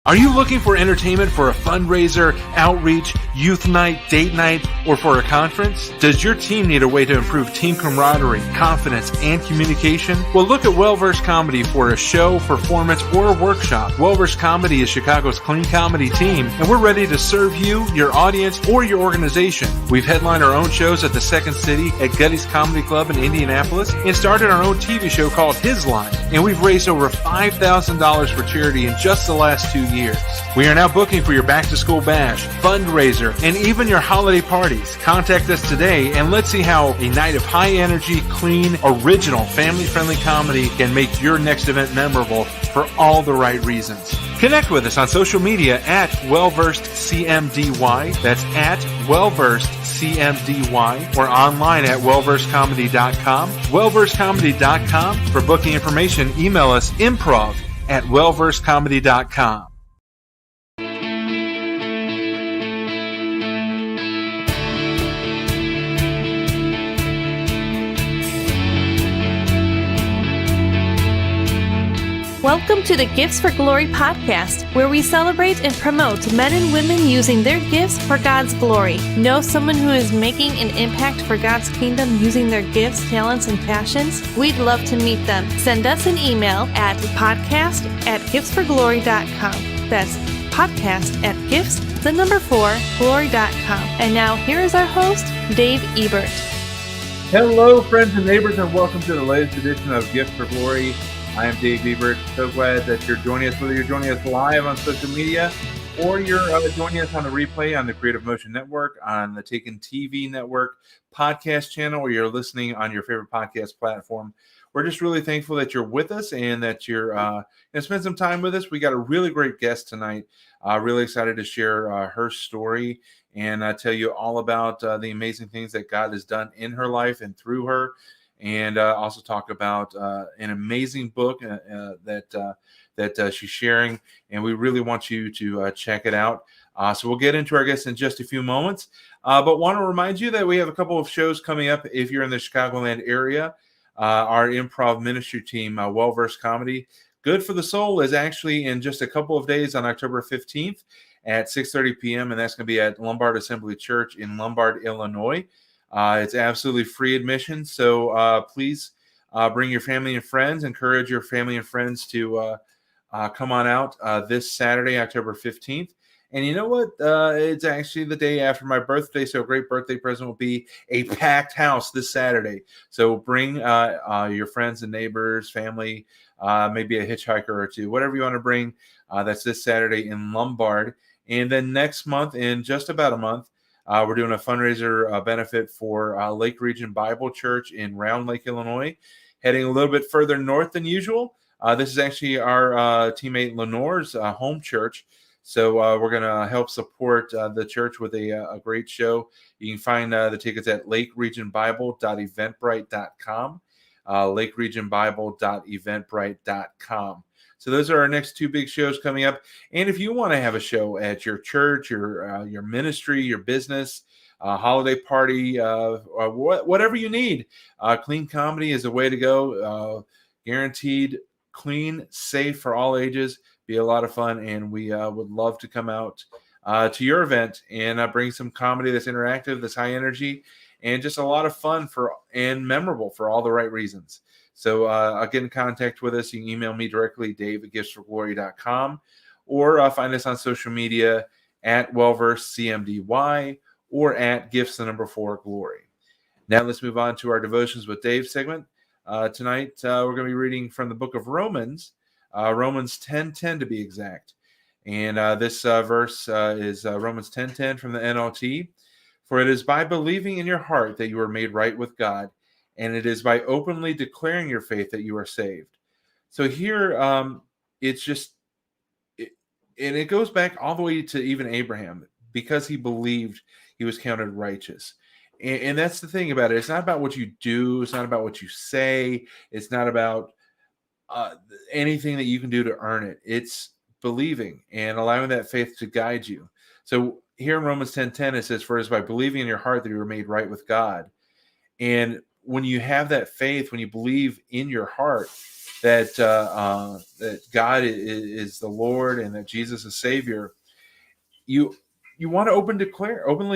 Are you looking for entertainment for a fundraiser, outreach, youth night, date night, or for a conference? Does your team need a way to improve team camaraderie, confidence, and communication? Well, look at Well-Versed Comedy for a show, performance, or a workshop. Well-Versed Comedy is Chicago's clean comedy team, and we're ready to serve you, your audience, or your organization. We've headlined our own shows at the Second City, at Gutty's Comedy Club in Indianapolis, and started our own TV show called His Line. And we've raised over $5,000 for charity in just the last 2 years. We are now booking for your back-to-school bash, fundraiser, and even your holiday parties. Contact us today and let's see how a night of high-energy, clean, original, family-friendly comedy can make your next event memorable for all the right reasons. Connect with us on social media at WellVersedCMDY. That's at WellVersedCMDY, or online at wellversedcomedy.com. Wellversedcomedy.com. For booking information, email us improv@wellversedcomedy.com. Welcome to the Gifts for Glory podcast, where we celebrate and promote men and women using their gifts for God's glory. Know someone who is making an impact for God's kingdom using their gifts, talents, and passions? We'd love to meet them. Send us an email at podcast@giftsforglory.com. That's podcast@gifts4glory.com. And now here is our host, Dave Ebert. Hello, friends and neighbors, and welcome to the latest edition of Gifts for Glory. I am Dave Ebert. So glad that you're joining us, whether you're joining us live on social media or you're joining us on the replay on the Creative Motion Network, on the Taken TV Network podcast channel, or you're listening on your favorite podcast platform. We're just really thankful that you're with us and that you're going to spend some time with us. We got a really great guest tonight. Really excited to share her story and tell you all about the amazing things that God has done in her life and through her. And also talk about an amazing book that she's sharing, and we really want you to check it out. So we'll get into our guests in just a few moments, but want to remind you that we have a couple of shows coming up if you're in the Chicagoland area. Our improv ministry team, Well-Versed Comedy, Good for the Soul, is actually in just a couple of days on October 15th at 6:30 p.m., and that's going to be at Lombard Assembly Church in Lombard, Illinois. It's absolutely free admission, so please bring your family and friends. Encourage your family and friends to come on out this Saturday, October 15th. And you know what? It's actually the day after my birthday, so a great birthday present will be a packed house this Saturday. So bring your friends and neighbors, family, maybe a hitchhiker or two, whatever you want to bring. That's this Saturday in Lombard. And then next month, in just about a month, we're doing a fundraiser benefit for Lake Region Bible Church in Round Lake, Illinois, heading a little bit further north than usual. This is actually our teammate Lenore's home church. So we're going to help support the church with a great show. You can find the tickets at lakeregionbible.eventbrite.com, lakeregionbible.eventbrite.com. So those are our next two big shows coming up. And if you want to have a show at your church, your ministry, your business, holiday party, whatever you need, clean comedy is the way to go. Guaranteed clean, safe for all ages. Be a lot of fun, and we would love to come out to your event and bring some comedy that's interactive, that's high energy, and just a lot of fun and memorable for all the right reasons. So get in contact with us. You can email me directly, dave@giftsforglory.com, or find us on social media at WellVersedCMDY or at Gifts4Glory. Now let's move on to our Devotions with Dave segment. Tonight we're going to be reading from the book of Romans, Romans 10:10 to be exact. And this verse is Romans 10:10 from the NLT. For it is by believing in your heart that you are made right with God, and it is by openly declaring your faith that you are saved. So here, it's just, and it goes back all the way to even Abraham. Because he believed, he was counted righteous. And that's the thing about it. It's not about what you do. It's not about what you say. It's not about anything that you can do to earn it. It's believing and allowing that faith to guide you. So here in Romans 10:10, it says, for it is by believing in your heart that you were made right with God. And when you have that faith, when you believe in your heart, that God is the Lord and that Jesus is Savior, you want to openly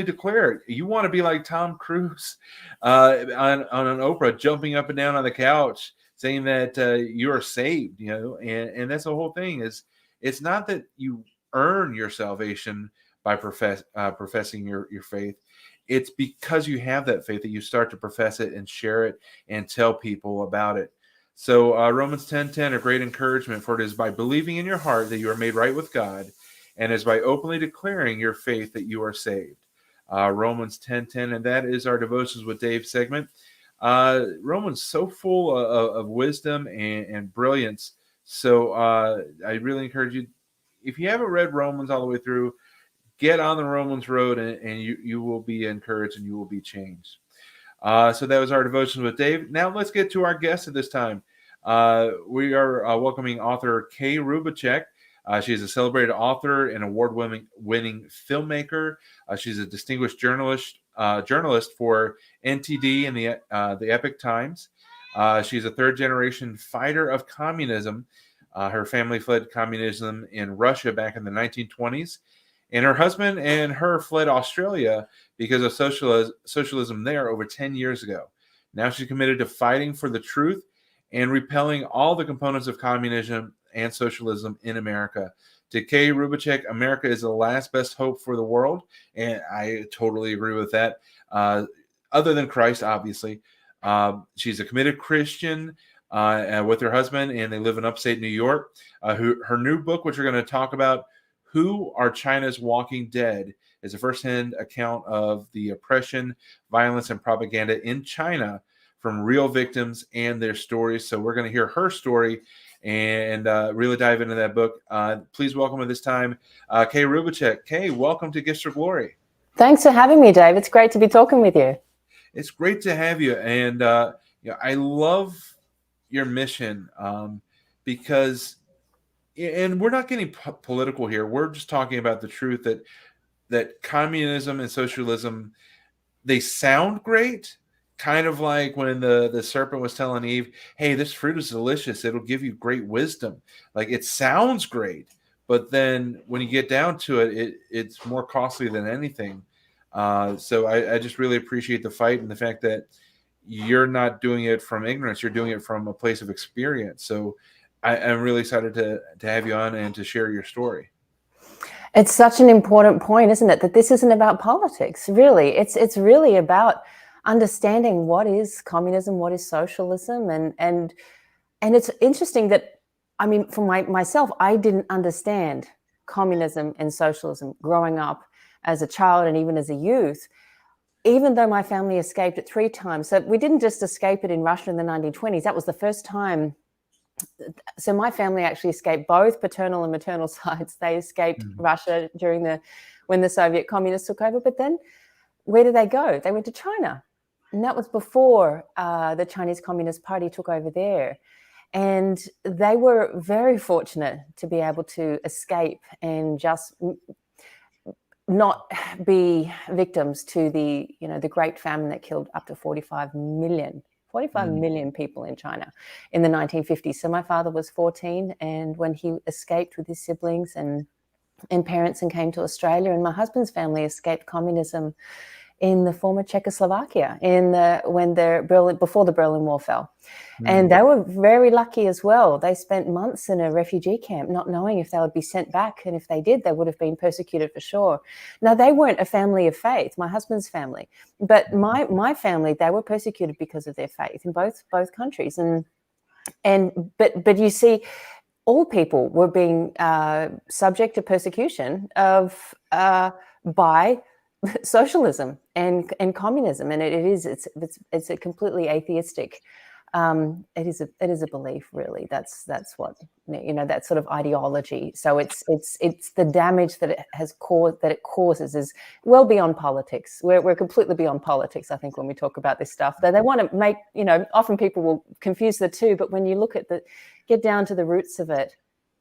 declare it. You want to be like Tom Cruise on an Oprah, jumping up and down on the couch, saying that you are saved. And that's the whole thing. Is it's not that you earn your salvation by professing your faith. It's because you have that faith that you start to profess it and share it and tell people about it. So Romans 10:10, a great encouragement, for it is by believing in your heart that you are made right with God, and is by openly declaring your faith that you are saved. Romans 10:10, and that is our Devotions with Dave segment. Romans so full of wisdom and brilliance. So I really encourage you, if you haven't read Romans all the way through, get on the Romans road, and you will be encouraged and you will be changed. So that was our Devotions with Dave. Now let's get to our guest at this time. We are welcoming author Kay Rubacek. She is a celebrated author and award-winning filmmaker. She's a distinguished journalist for NTD and the Epoch Times. She's a third-generation fighter of communism. Her family fled communism in Russia back in the 1920s. And her husband and her fled Australia because of socialism there over 10 years ago. Now she's committed to fighting for the truth and repelling all the components of communism and socialism in America. To Kay Rubacek, America is the last best hope for the world, and I totally agree with that. Other than Christ, obviously. She's a committed Christian with her husband, and they live in upstate New York. Her new book, which we're going to talk about, Who Are China's Walking Dead, is a first-hand account of the oppression, violence, and propaganda in China from real victims and their stories. So we're going to hear her story and really dive into that book. Please welcome at this time, Kay Rubacek. Kay, welcome to Gifts for Glory. Thanks for having me, Dave. It's great to be talking with you. It's great to have you. And I love your mission because, and we're not getting political here. We're just talking about the truth that communism and socialism, they sound great. Kind of like when the serpent was telling Eve, hey, this fruit is delicious. It'll give you great wisdom. Like, it sounds great. But then when you get down to it, it's more costly than anything. So I just really appreciate the fight and the fact that you're not doing it from ignorance. You're doing it from a place of experience. So I'm really excited to have you on and to share your story. It's such an important point, isn't it? That this isn't about politics, really. It's really about understanding what is communism, what is socialism, and it's interesting that, I mean, for myself, I didn't understand communism and socialism growing up as a child and even as a youth, even though my family escaped it 3 times. So we didn't just escape it in Russia in the 1920s. That was the first time. So my family actually escaped both paternal and maternal sides. They escaped Russia when the Soviet communists took over. But then where did they go? They went to China. And that was before the Chinese Communist Party took over there. And they were very fortunate to be able to escape and just not be victims to the Great Famine that killed up to 45 million people in China in the 1950s. So my father was 14, and when he escaped with his siblings and parents and came to Australia, and my husband's family escaped communism in the former Czechoslovakia before the Berlin Wall fell. And they were very lucky as well. They spent months in a refugee camp, not knowing if they would be sent back. And if they did, they would have been persecuted for sure. Now, they weren't a family of faith, my husband's family. But my family, they were persecuted because of their faith in both countries. But you see, all people were being subject to persecution by socialism and communism, and it's a completely atheistic. It is a belief, really. That's what that sort of ideology. So it's the damage that it causes is well beyond politics. We're completely beyond politics, I think, when we talk about this stuff. They want to make often people will confuse the two, but when you look at get down to the roots of it,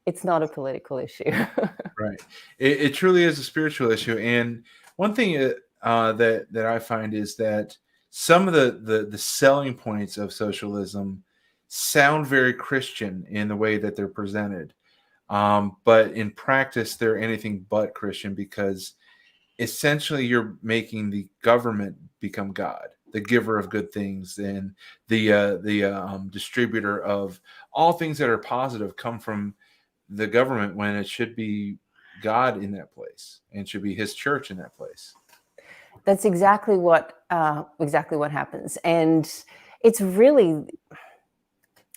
it's not a political issue. Right. It truly is a spiritual issue. And one thing that I find is that some of the selling points of socialism sound very Christian in the way that they're presented. But in practice, they're anything but Christian, because essentially you're making the government become God, the giver of good things, and the distributor of all things that are positive come from the government, when it should be God in that place and should be His church in that place. That's exactly what happens, and it's really,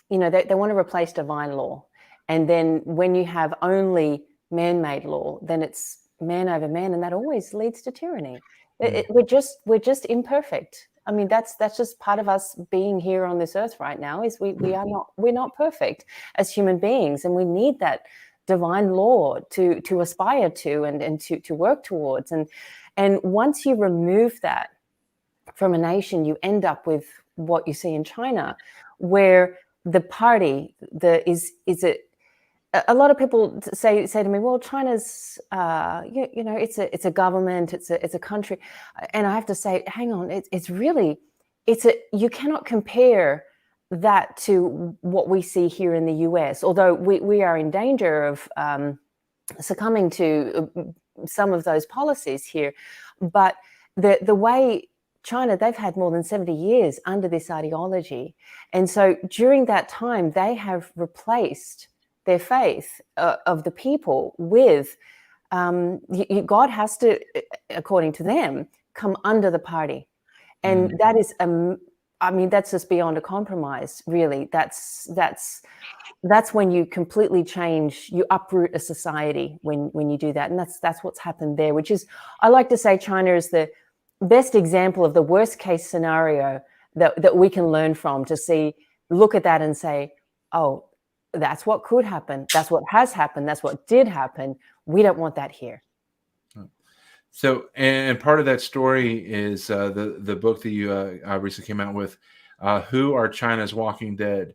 they want to replace divine law, and then when you have only man-made law, then it's man over man, and that always leads to tyranny. We're just imperfect. I mean, that's just part of us being here on this earth right now. Is we're not perfect as human beings, and we need that divine law to aspire to and to work towards. And once you remove that from a nation, you end up with what you see in China, where the party a lot of people say to me, well, China's it's a government, it's a country, and I have to say, hang on, you cannot compare that to what we see here in the US, although we are in danger of succumbing to some of those policies here. But the way China, they've had more than 70 years under this ideology. And so during that time, they have replaced their faith of the people with God has to, according to them, come under the party. And that is, that's just beyond a compromise, really. That's when you completely change, you uproot a society when you do that. And that's what's happened there, which is, I like to say China is the best example of the worst case scenario that we can learn from, to look at that and say, oh, that's what could happen. That's what has happened. That's what did happen. We don't want that here. So, and part of that story is the book that you recently came out with, Who Are China's Walking Dead?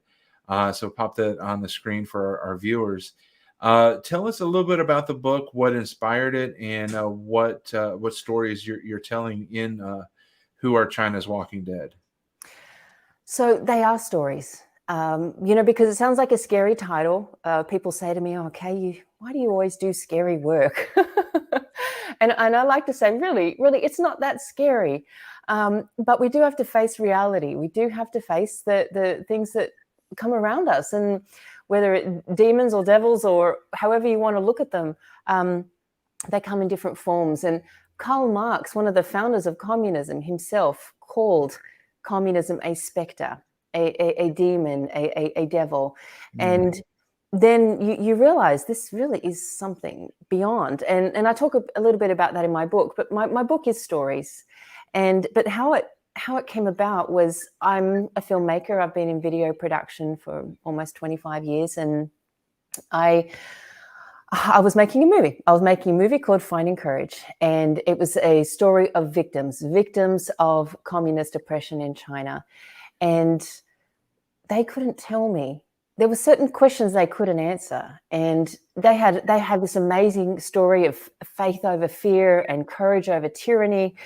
So pop that on the screen for our viewers. Tell us a little bit about the book, what inspired it, and what stories you're telling in Who Are China's Walking Dead? So they are stories, because it sounds like a scary title. People say to me, okay, why do you always do scary work? and I like to say, really, it's not that scary. But we do have to face reality. We do have to face the things that come around us, and whether it demons or devils or however you want to look at them, they come in different forms. And Karl Marx, one of the founders of communism himself, called communism a specter, a demon, a devil. And then you realize this really is something beyond. And I talk a little bit about that in my book, but my book is stories. But how it came about was, I'm a filmmaker. I've been in video production for almost 25 years. And I was making a movie. I was making a movie called Finding Courage. And it was a story of victims of communist oppression in China. And they couldn't tell me. There were certain questions they couldn't answer. And they had this amazing story of faith over fear and courage over tyranny,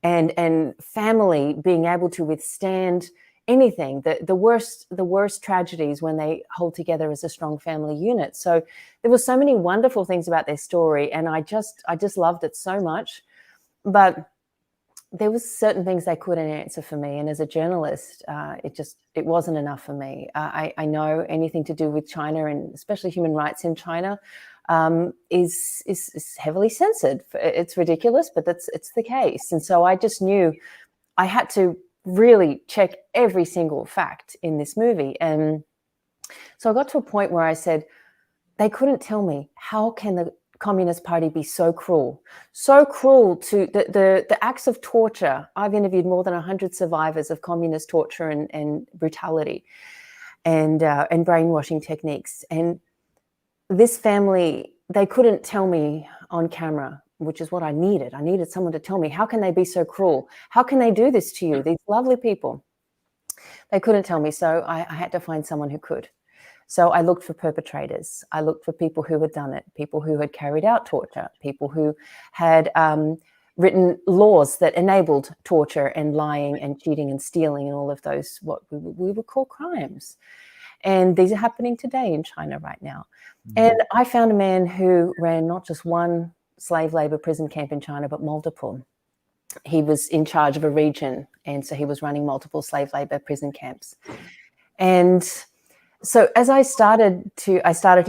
and family being able to withstand anything, the worst tragedies, when they hold together as a strong family unit. So there were so many wonderful things about their story, and I just loved it so much. But there was certain things they couldn't answer for me, and as a journalist, it wasn't enough for me. I know anything to do with China, and especially human rights in China, is heavily censored. It's ridiculous, but it's the case. And so I just knew I had to really check every single fact in this movie. And so I got to a point where I said, they couldn't tell me, how can the Communist Party be so cruel to the acts of torture. I've interviewed more than 100 survivors of communist torture and brutality and brainwashing techniques. And this family, they couldn't tell me on camera, which is what I needed. I needed someone to tell me, how can they be so cruel? How can they do this to you? These lovely people. They couldn't tell me, so I had to find someone who could. So I looked for perpetrators. I looked for people who had done it, people who had carried out torture, people who had written laws that enabled torture and lying and cheating and stealing and all of those, what we would call crimes. And these are happening today in China right now. And I found a man who ran not just one slave labor prison camp in China, but multiple. He was in charge of a region, and so he was running multiple slave labor prison camps. And so as I started to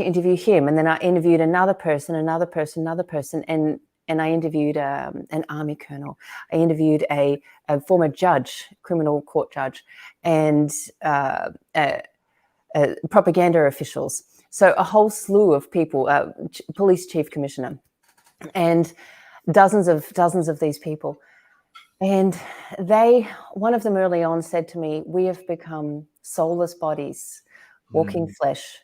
interview him, and then I interviewed another person, and I interviewed an army colonel. I interviewed a former judge, criminal court judge, and propaganda officials. So a whole slew of people, police chief commissioner, and dozens of these people. And one of them early on said to me, "We have become soulless bodies, walking flesh."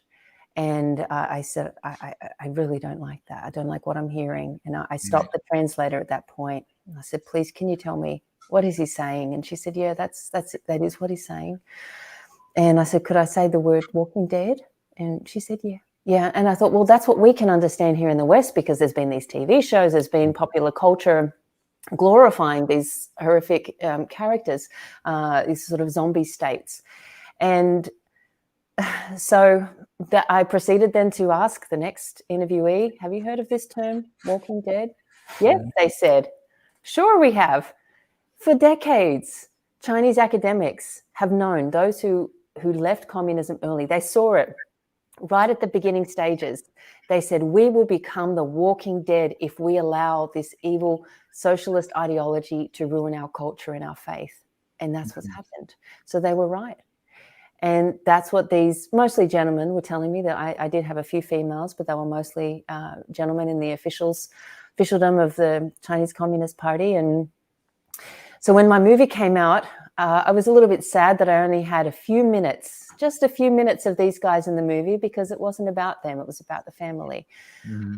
And I said, I really don't like that. I don't like what I'm hearing. And I stopped the translator at that point. And I said, "Please, can you tell me, what is he saying?" And she said, "Yeah, that is what he's saying." And I said, "Could I say the word walking dead?" And she said, "Yeah." Yeah. And I thought, well, that's what we can understand here in the West, because there's been these TV shows, there's been popular culture glorifying these horrific characters, these sort of zombie states. And so I proceeded then to ask the next interviewee, "Have you heard of this term, walking dead?" "Yes," they said. "Sure, we have. For decades, Chinese academics have known, those who left communism early, they saw it right at the beginning stages. They said, we will become the walking dead if we allow this evil socialist ideology to ruin our culture and our faith." And that's what's happened. So they were right. And that's what these mostly gentlemen were telling me. That I did have a few females, but they were mostly gentlemen in the officialdom of the Chinese Communist Party. And so when my movie came out, I was a little bit sad that I only had just a few minutes of these guys in the movie, because it wasn't about them, it was about the family.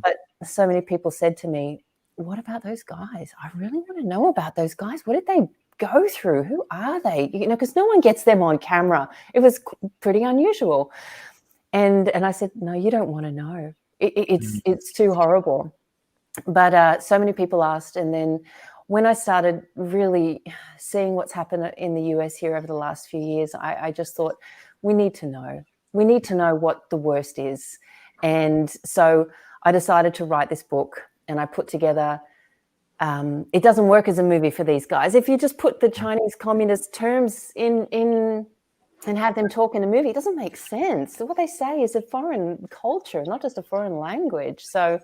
But so many people said to me, "What about those guys? I really want to know about those guys. What did they go through? Who are they?" Because no one gets them on camera. It was pretty unusual. And I said, "No, you don't want to know. It's too horrible." But so many people asked. And then when I started really seeing what's happened in the US here over the last few years, I just thought, we need to know. We need to know what the worst is. And so I decided to write this book, and I put together, it doesn't work as a movie for these guys. If you just put the Chinese communist terms in and have them talk in a movie, it doesn't make sense. What they say is a foreign culture, not just a foreign language. So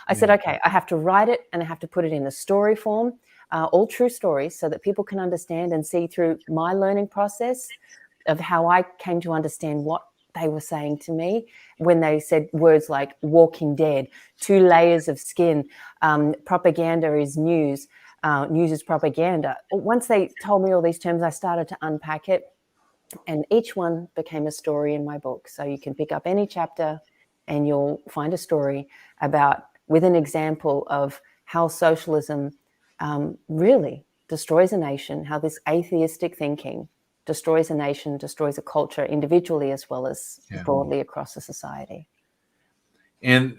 I said, okay, I have to write it, and I have to put it in a story form, all true stories, so that people can understand and see through my learning process of how I came to understand what they were saying to me when they said words like walking dead, 2 layers of skin, propaganda is news, news is propaganda. Once they told me all these terms, I started to unpack it, and each one became a story in my book. So you can pick up any chapter and you'll find a story with an example of how socialism really destroys a nation, how this atheistic thinking destroys a nation, destroys a culture individually as well as broadly across the society. And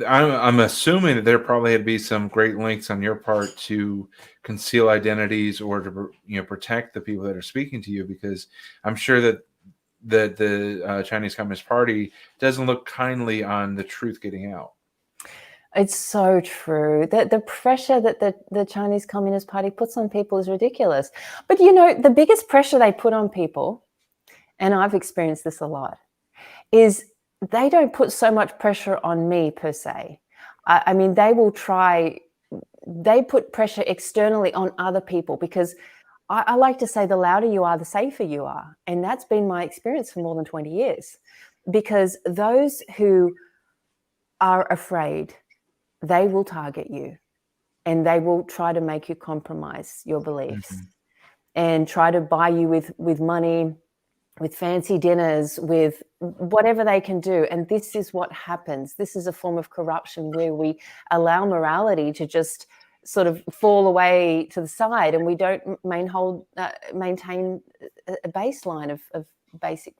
I'm assuming that there probably had to be some great links on your part to conceal identities or to protect the people that are speaking to you, because I'm sure that the Chinese Communist Party doesn't look kindly on the truth getting out. It's so true. The pressure that the Chinese Communist Party puts on people is ridiculous. But, the biggest pressure they put on people, and I've experienced this a lot, is they don't put so much pressure on me per se. I mean, they put pressure externally on other people, because I like to say the louder you are, the safer you are. And that's been my experience for more than 20 years. Because those who are afraid, they will target you, and they will try to make you compromise your beliefs and try to buy you with money, with fancy dinners, with whatever they can do. And this is what happens. This is a form of corruption where we allow morality to just sort of fall away to the side, and we don't maintain a baseline of basic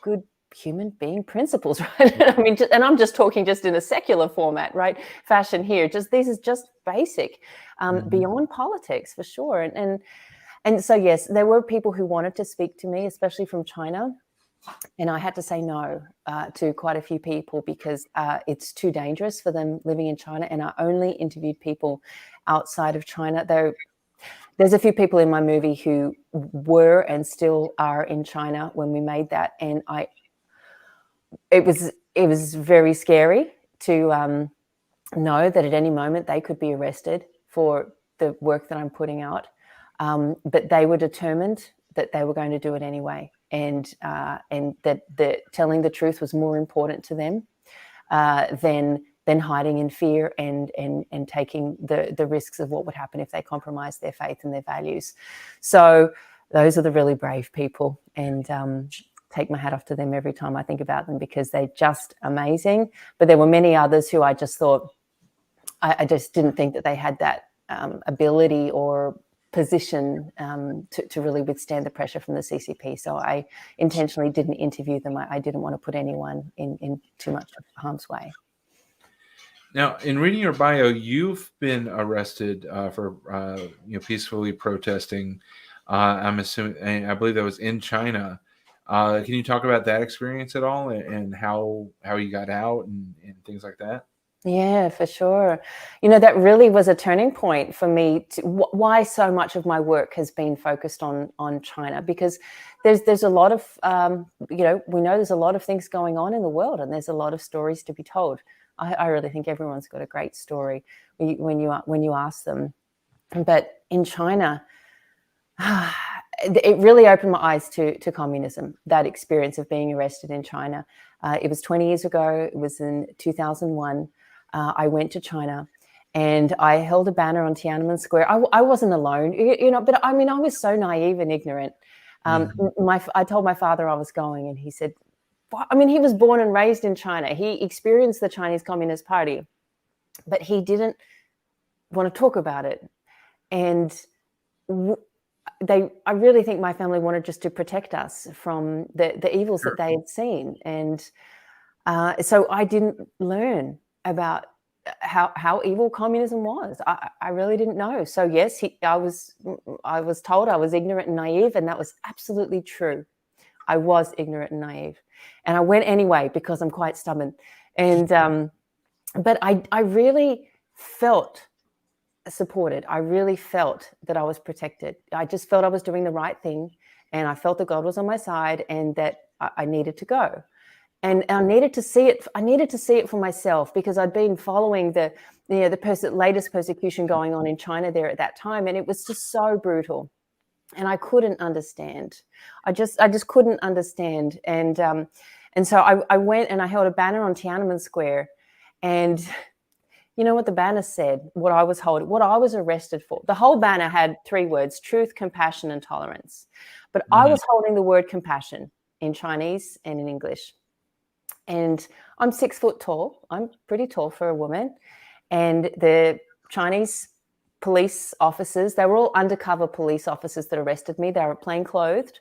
good human being principles, right? I mean, and I'm just talking just in a secular format, right? Fashion here, this is just basic, beyond politics for sure. And so, yes, there were people who wanted to speak to me, especially from China. And I had to say no to quite a few people because it's too dangerous for them living in China. And I only interviewed people outside of China, though there's a few people in my movie who were and still are in China when we made that. And it was very scary to know that at any moment they could be arrested for the work that I'm putting out. But they were determined that they were going to do it anyway, and that telling the truth was more important to them than hiding in fear and taking the risks of what would happen if they compromised their faith and their values. So those are the really brave people, and take my hat off to them every time I think about them, because they're just amazing. But there were many others who I just thought, I just didn't think that they had that ability or position to really withstand the pressure from the CCP. So I intentionally didn't interview them. I didn't want to put anyone in too much harm's way. Now, in reading your bio, you've been arrested for peacefully protesting. I'm assuming, I believe that was in China. Can you talk about that experience at all, and how you got out and things like that? Yeah, for sure. That really was a turning point for me. Why so much of my work has been focused on China, because there's a lot of we know there's a lot of things going on in the world, and there's a lot of stories to be told. I really think everyone's got a great story when you ask them. But in China, it really opened my eyes to communism, that experience of being arrested in China. It was 20 years ago. It was in 2001. I went to China and I held a banner on Tiananmen Square. I wasn't alone, but I mean, I was so naive and ignorant. I told my father I was going, and he said, I mean, he was born and raised in China. He experienced the Chinese Communist Party, but he didn't want to talk about it. And I really think my family wanted just to protect us from the evils that they had seen. And so I didn't learn about how evil communism was. I really didn't know. So yes, I was told I was ignorant and naive, and that was absolutely true. I was ignorant and naive, and I went anyway because I'm quite stubborn. And but I really felt supported. I really felt that I was protected. I just felt I was doing the right thing, and I felt that God was on my side, and that I needed to go. And I needed to see it. I needed to see it for myself, because I'd been following the latest persecution going on in China there at that time, and it was just so brutal. And I couldn't understand. I just couldn't understand. And so I went and I held a banner on Tiananmen Square, and you know what the banner said? What I was holding, what I was arrested for. The whole banner had 3 words: truth, compassion, and tolerance. But I was holding the word compassion in Chinese and in English. And I'm 6 foot tall. I'm pretty tall for a woman. And the Chinese police officers, they were all undercover police officers that arrested me. They were plainclothed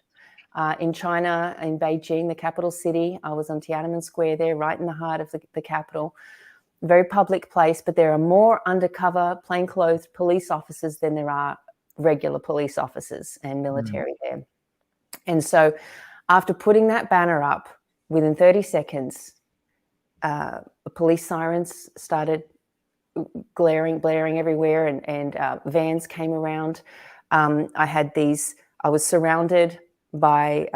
in China, in Beijing, the capital city. I was on Tiananmen Square there, right in the heart of the capital. Very public place, but there are more undercover plainclothed police officers than there are regular police officers and military there. And so after putting that banner up, within 30 seconds, police sirens started blaring everywhere, and vans came around. I was surrounded by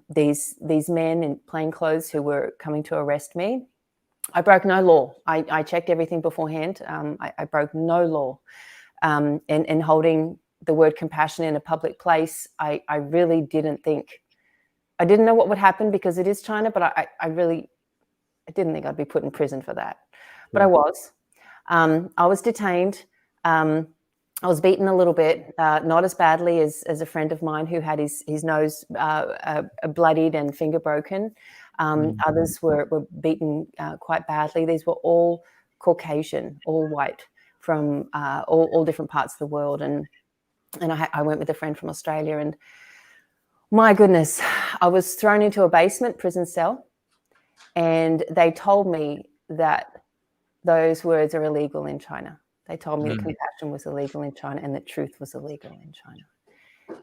these men in plain clothes who were coming to arrest me. I broke no law. I checked everything beforehand. I broke no law. And holding the word compassion in a public place, I really didn't think, I didn't know what would happen because it is China, but I didn't think I'd be put in prison for that. But I was. I was detained. I was beaten a little bit, not as badly as a friend of mine who had his nose bloodied and finger broken. Others were beaten quite badly. These were all Caucasian, all white, from all different parts of the world. And I went with a friend from Australia, and my goodness, I was thrown into a basement prison cell, and they told me that those words are illegal in China. They told me that compassion was illegal in China and that truth was illegal in China.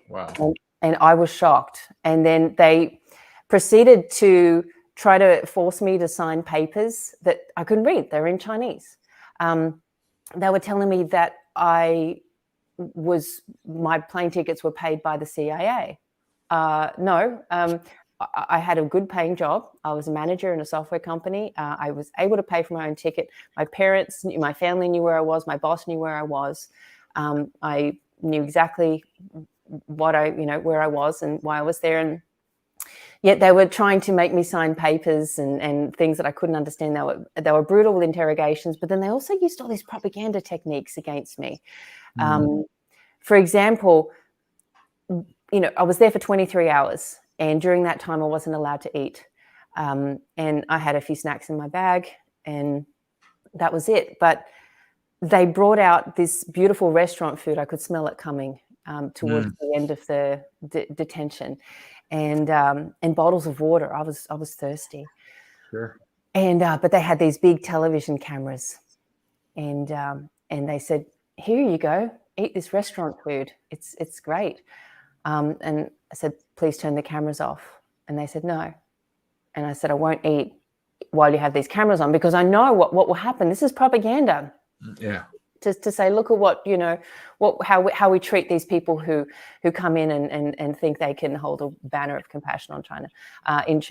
Wow. And I was shocked. And then proceeded to try to force me to sign papers that I couldn't read. They were in Chinese. They were telling me that my plane tickets were paid by the CIA. No, I had a good paying job. I was a manager in a software company. I was able to pay for my own ticket. My parents, my family knew where I was. My boss knew where I was. I knew exactly where I was and why I was there. And yet they were trying to make me sign papers and things that I couldn't understand. They were brutal interrogations, but then they also used all these propaganda techniques against me. For example, I was there for 23 hours, and during that time I wasn't allowed to eat. And I had a few snacks in my bag, and that was it. But they brought out this beautiful restaurant food. I could smell it coming towards the end of the detention, and bottles of water. I was thirsty. Sure. And but they had these big television cameras, and they said, "Here you go, eat this restaurant food. It's great." And I said, "Please turn the cameras off." And they said, "No." And I said, "I won't eat while you have these cameras on, because I know what will happen. This is propaganda." Yeah. To say, look at how we treat these people who come in and think they can hold a banner of compassion on China on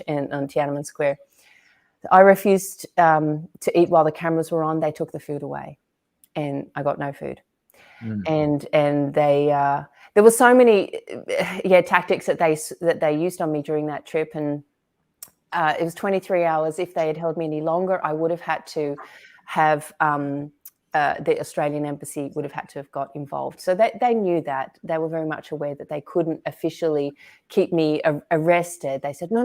Tiananmen Square. I refused to eat while the cameras were on. They took the food away, and I got no food. And they there were so many tactics that they used on me during that trip. And it was 23 hours. If they had held me any longer, I would have had to have the Australian embassy would have had to have got involved. So they knew that. They were very much aware that they couldn't officially keep me arrested. They said, no,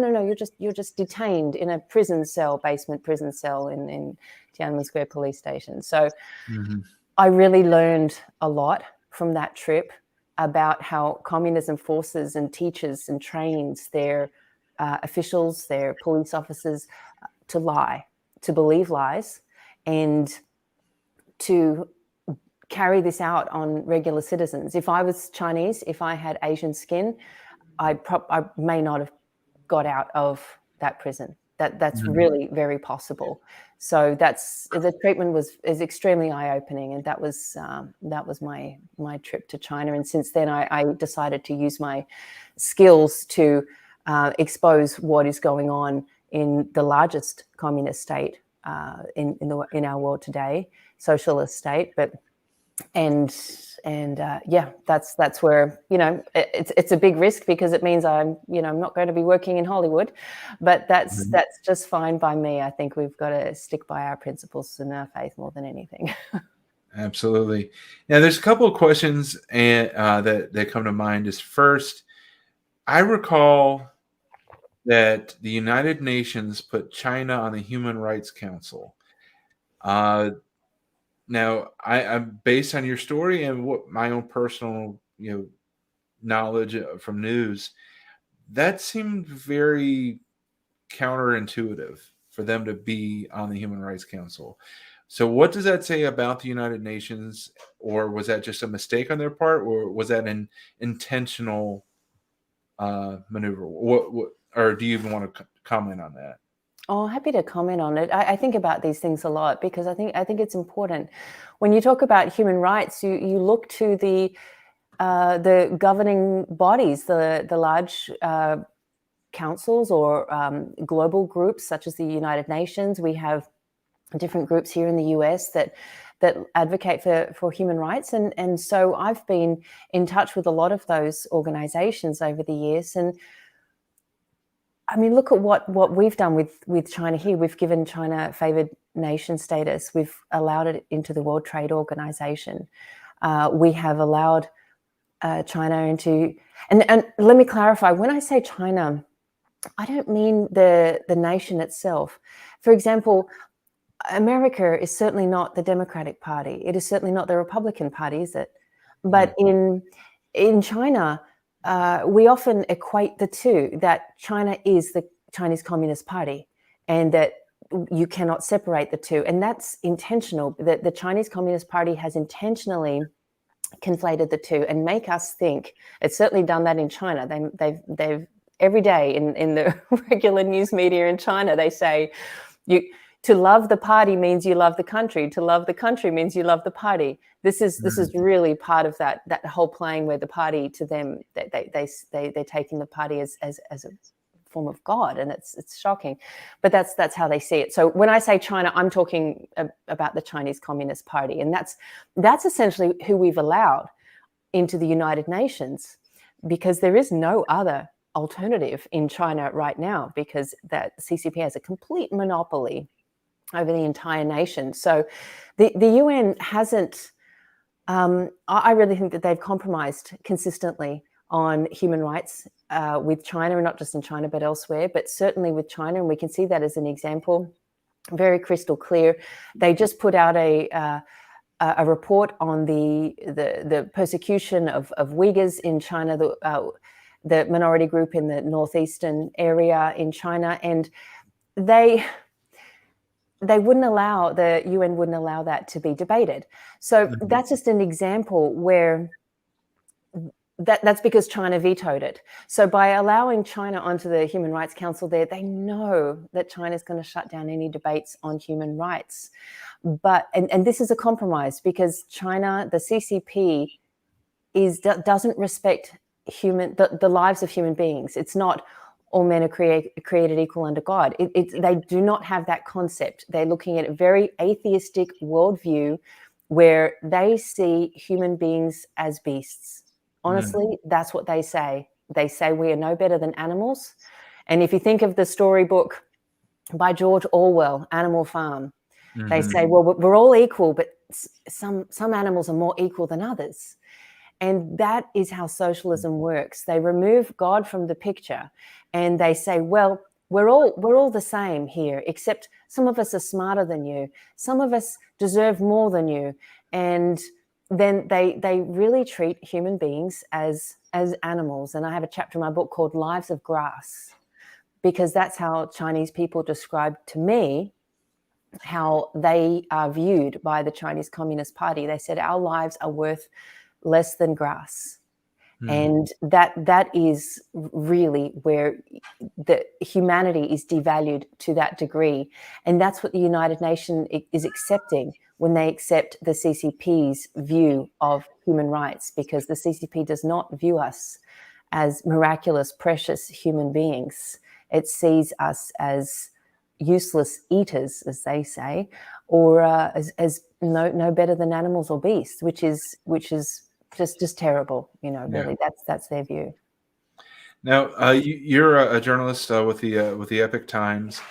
you're just detained in a basement prison cell in Tiananmen Square police station. So I really learned a lot from that trip about how communism forces and teaches and trains their officials, their police officers to lie, to believe lies, and to carry this out on regular citizens. If I was Chinese, if I had Asian skin, I may not have got out of that prison. That's really very possible. So the treatment is extremely eye-opening, and that was my trip to China. And since then, I decided to use my skills to expose what is going on in the largest communist state in our world today, socialist state. But that's where it's a big risk, because it means I'm not going to be working in Hollywood, but that's just fine by me. I think we've got to stick by our principles and our faith more than anything. Absolutely. Now, there's a couple of questions that come to mind. Is first, I recall that the United Nations put China on the Human Rights Council. Now, I'm based on your story and what my own personal, knowledge from news, that seemed very counterintuitive for them to be on the Human Rights Council. So what does that say about the United Nations? Or was that just a mistake on their part? Or was that an intentional maneuver? Or do you even want to comment on that? Oh, happy to comment on it. I think about these things a lot, because I think it's important. When you talk about human rights, you look to the governing bodies, the large councils or global groups such as the United Nations. We have different groups here in the US that advocate for human rights, and so I've been in touch with a lot of those organizations over the years. And I mean, look at what we've done with China here. We've given China favored nation status. We've allowed it into the World Trade Organization. We have allowed China into, and let me clarify, when I say China, I don't mean the nation itself. For example, America is certainly not the Democratic Party. It is certainly not the Republican Party, is it? But in China, we often equate the two, that China is the Chinese Communist Party, and that you cannot separate the two. And that's intentional. That the Chinese Communist Party has intentionally conflated the two and make us think. It's certainly done that in China. They've every day in the regular news media in China. They say to love the party means you love the country. To love the country means you love the party. This is really part of that whole playing where the party to them they're taking the party as a form of God, and it's shocking, but that's how they see it. So when I say China, I'm talking about the Chinese Communist Party, and that's essentially who we've allowed into the United Nations, because there is no other alternative in China right now, because that CCP has a complete monopoly over the entire nation. So the UN hasn't, I really think that they've compromised consistently on human rights with China, and not just in China, but elsewhere, but certainly with China. And we can see that as an example, very crystal clear. They just put out a report on the persecution of Uyghurs in China, the minority group in the northeastern area in China, and they wouldn't allow, the UN wouldn't allow that to be debated. So that's just an example where that's because China vetoed it. So by allowing China onto the Human Rights Council there, they know that China's going to shut down any debates on human rights. But and this is a compromise, because China, the CCP, doesn't respect the lives of human beings. It's not all men are created equal under God. They do not have that concept. They're looking at a very atheistic worldview where they see human beings as beasts. Honestly, that's what they say. They say we are no better than animals. And if you think of the storybook by George Orwell, Animal Farm, they say, well, we're all equal, but some animals are more equal than others. And that is how socialism works. They remove God from the picture, and they say, well, we're all the same here, except some of us are smarter than you. Some of us deserve more than you. And then they really treat human beings as animals. And I have a chapter in my book called Lives of Grass, because that's how Chinese people describe to me how they are viewed by the Chinese Communist Party. They said our lives are worth less than grass. And that is really where the humanity is devalued to that degree. And that's what the United Nations is accepting when they accept the CCP's view of human rights, because the CCP does not view us as miraculous, precious human beings. It sees us as useless eaters, as they say, or as no better than animals or beasts, which is just terrible, really. That's their view. Now, you're a journalist with the Epoch Times,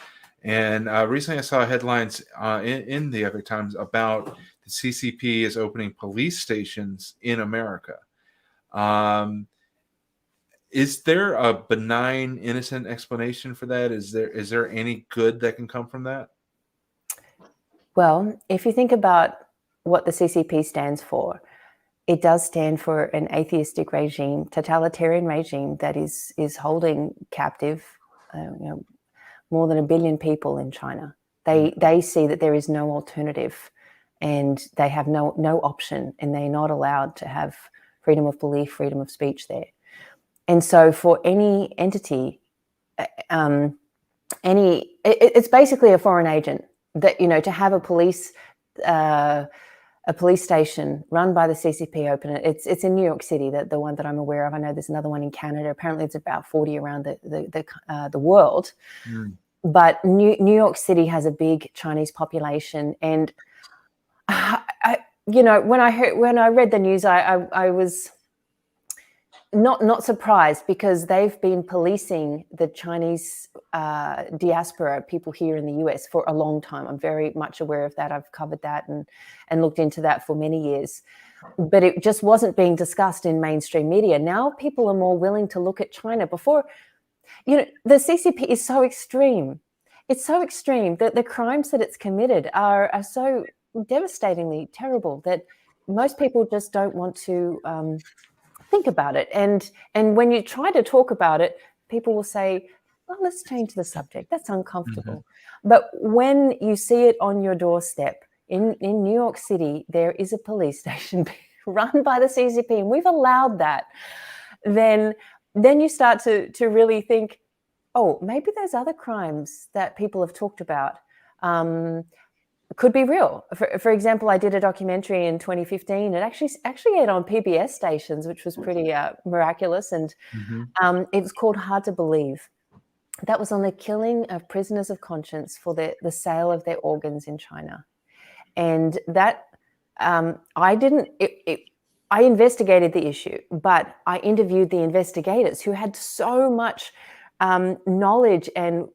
and recently I saw headlines in the Epoch Times about the CCP is opening police stations in America. Is there a benign, innocent explanation for that? Is there any good that can come from that? Well, if you think about what the CCP stands for, it does stand for an atheistic regime, totalitarian regime that is holding captive, more than 1 billion people in China. They see that there is no alternative, and they have no option, and they're not allowed to have freedom of belief, freedom of speech there. And so, for any entity, it's basically a foreign agent that to have a police station run by the CCP open. It's in New York City, the one that I'm aware of. I know there's another one in Canada. Apparently it's about 40 around the world. But New York City has a big Chinese population. And when I read the news, I was not surprised, because they've been policing the Chinese diaspora, people here in the US, for a long time. I'm very much aware of that. I've covered that and looked into that for many years. But it just wasn't being discussed in mainstream media. Now people are more willing to look at China. Before, the CCP is so extreme. It's so extreme that the crimes that it's committed are so devastatingly terrible that most people just don't want to think about it. And when you try to talk about it, people will say, well, let's change the subject. That's uncomfortable. But when you see it on your doorstep in New York City, there is a police station run by the CCP, and we've allowed that, then then you start to really think, oh, maybe those other crimes that people have talked about could be real. For example, I did a documentary in 2015. It actually aired on PBS stations, which was pretty miraculous. And it was called Hard to Believe. That was on the killing of prisoners of conscience for the sale of their organs in China. And that I investigated the issue, but I interviewed the investigators who had so much knowledge and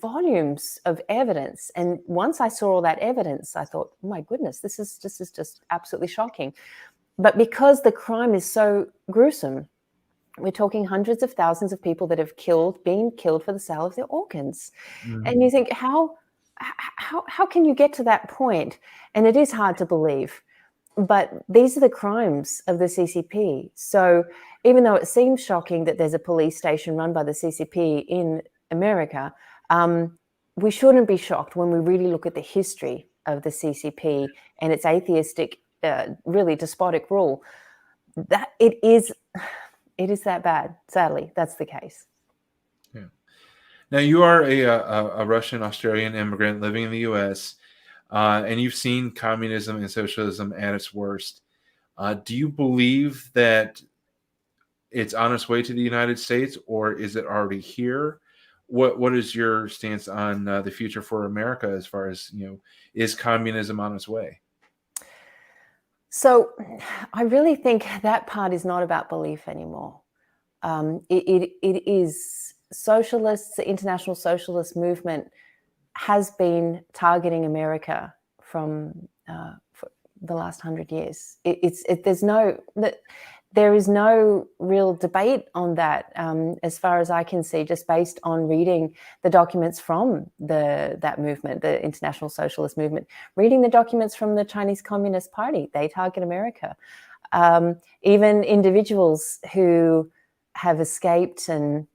volumes of evidence. And once I saw all that evidence, I thought, oh my goodness, this is just absolutely shocking. But because the crime is so gruesome, we're talking hundreds of thousands of people that have been killed for the sale of their organs. And you think, how can you get to that point? And it is hard to believe. But these are the crimes of the CCP. So even though it seems shocking that there's a police station run by the CCP in America, we shouldn't be shocked when we really look at the history of the CCP and its atheistic, really despotic rule. That it is that bad. Sadly, that's the case. Yeah. Now you are a Russian Australian immigrant living in the U.S. And you've seen communism and socialism at its worst. Do you believe that it's on its way to the United States, or is it already here? What is your stance on the future for America as far as, is communism on its way? So I really think that part is not about belief anymore. It is socialists, the international socialist movement has been targeting America for the last 100 years. There is no real debate on that, as far as I can see, just based on reading the documents from that movement, the international socialist movement, reading the documents from the Chinese Communist Party. They target America. Even individuals who have escaped and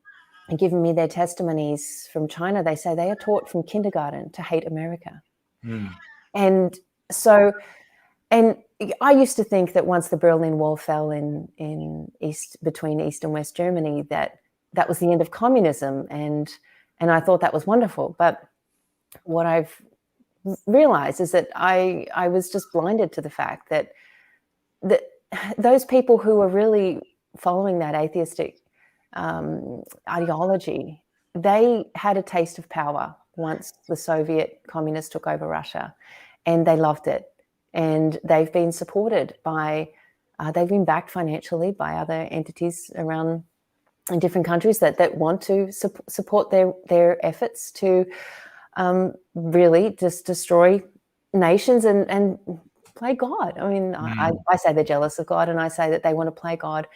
given me their testimonies from China, they say they are taught from kindergarten to hate America. And so, and I used to think that once the Berlin Wall fell between East and West Germany, that was the end of communism, and I thought that was wonderful. But what I've realized is that I was just blinded to the fact that those people who are really following that atheistic ideology, they had a taste of power once the Soviet communists took over Russia, and they loved it. And they've been supported they've been backed financially by other entities around in different countries that want to support their efforts to really just destroy nations and play God. I mean, I say they're jealous of God, and I say that they want to play God.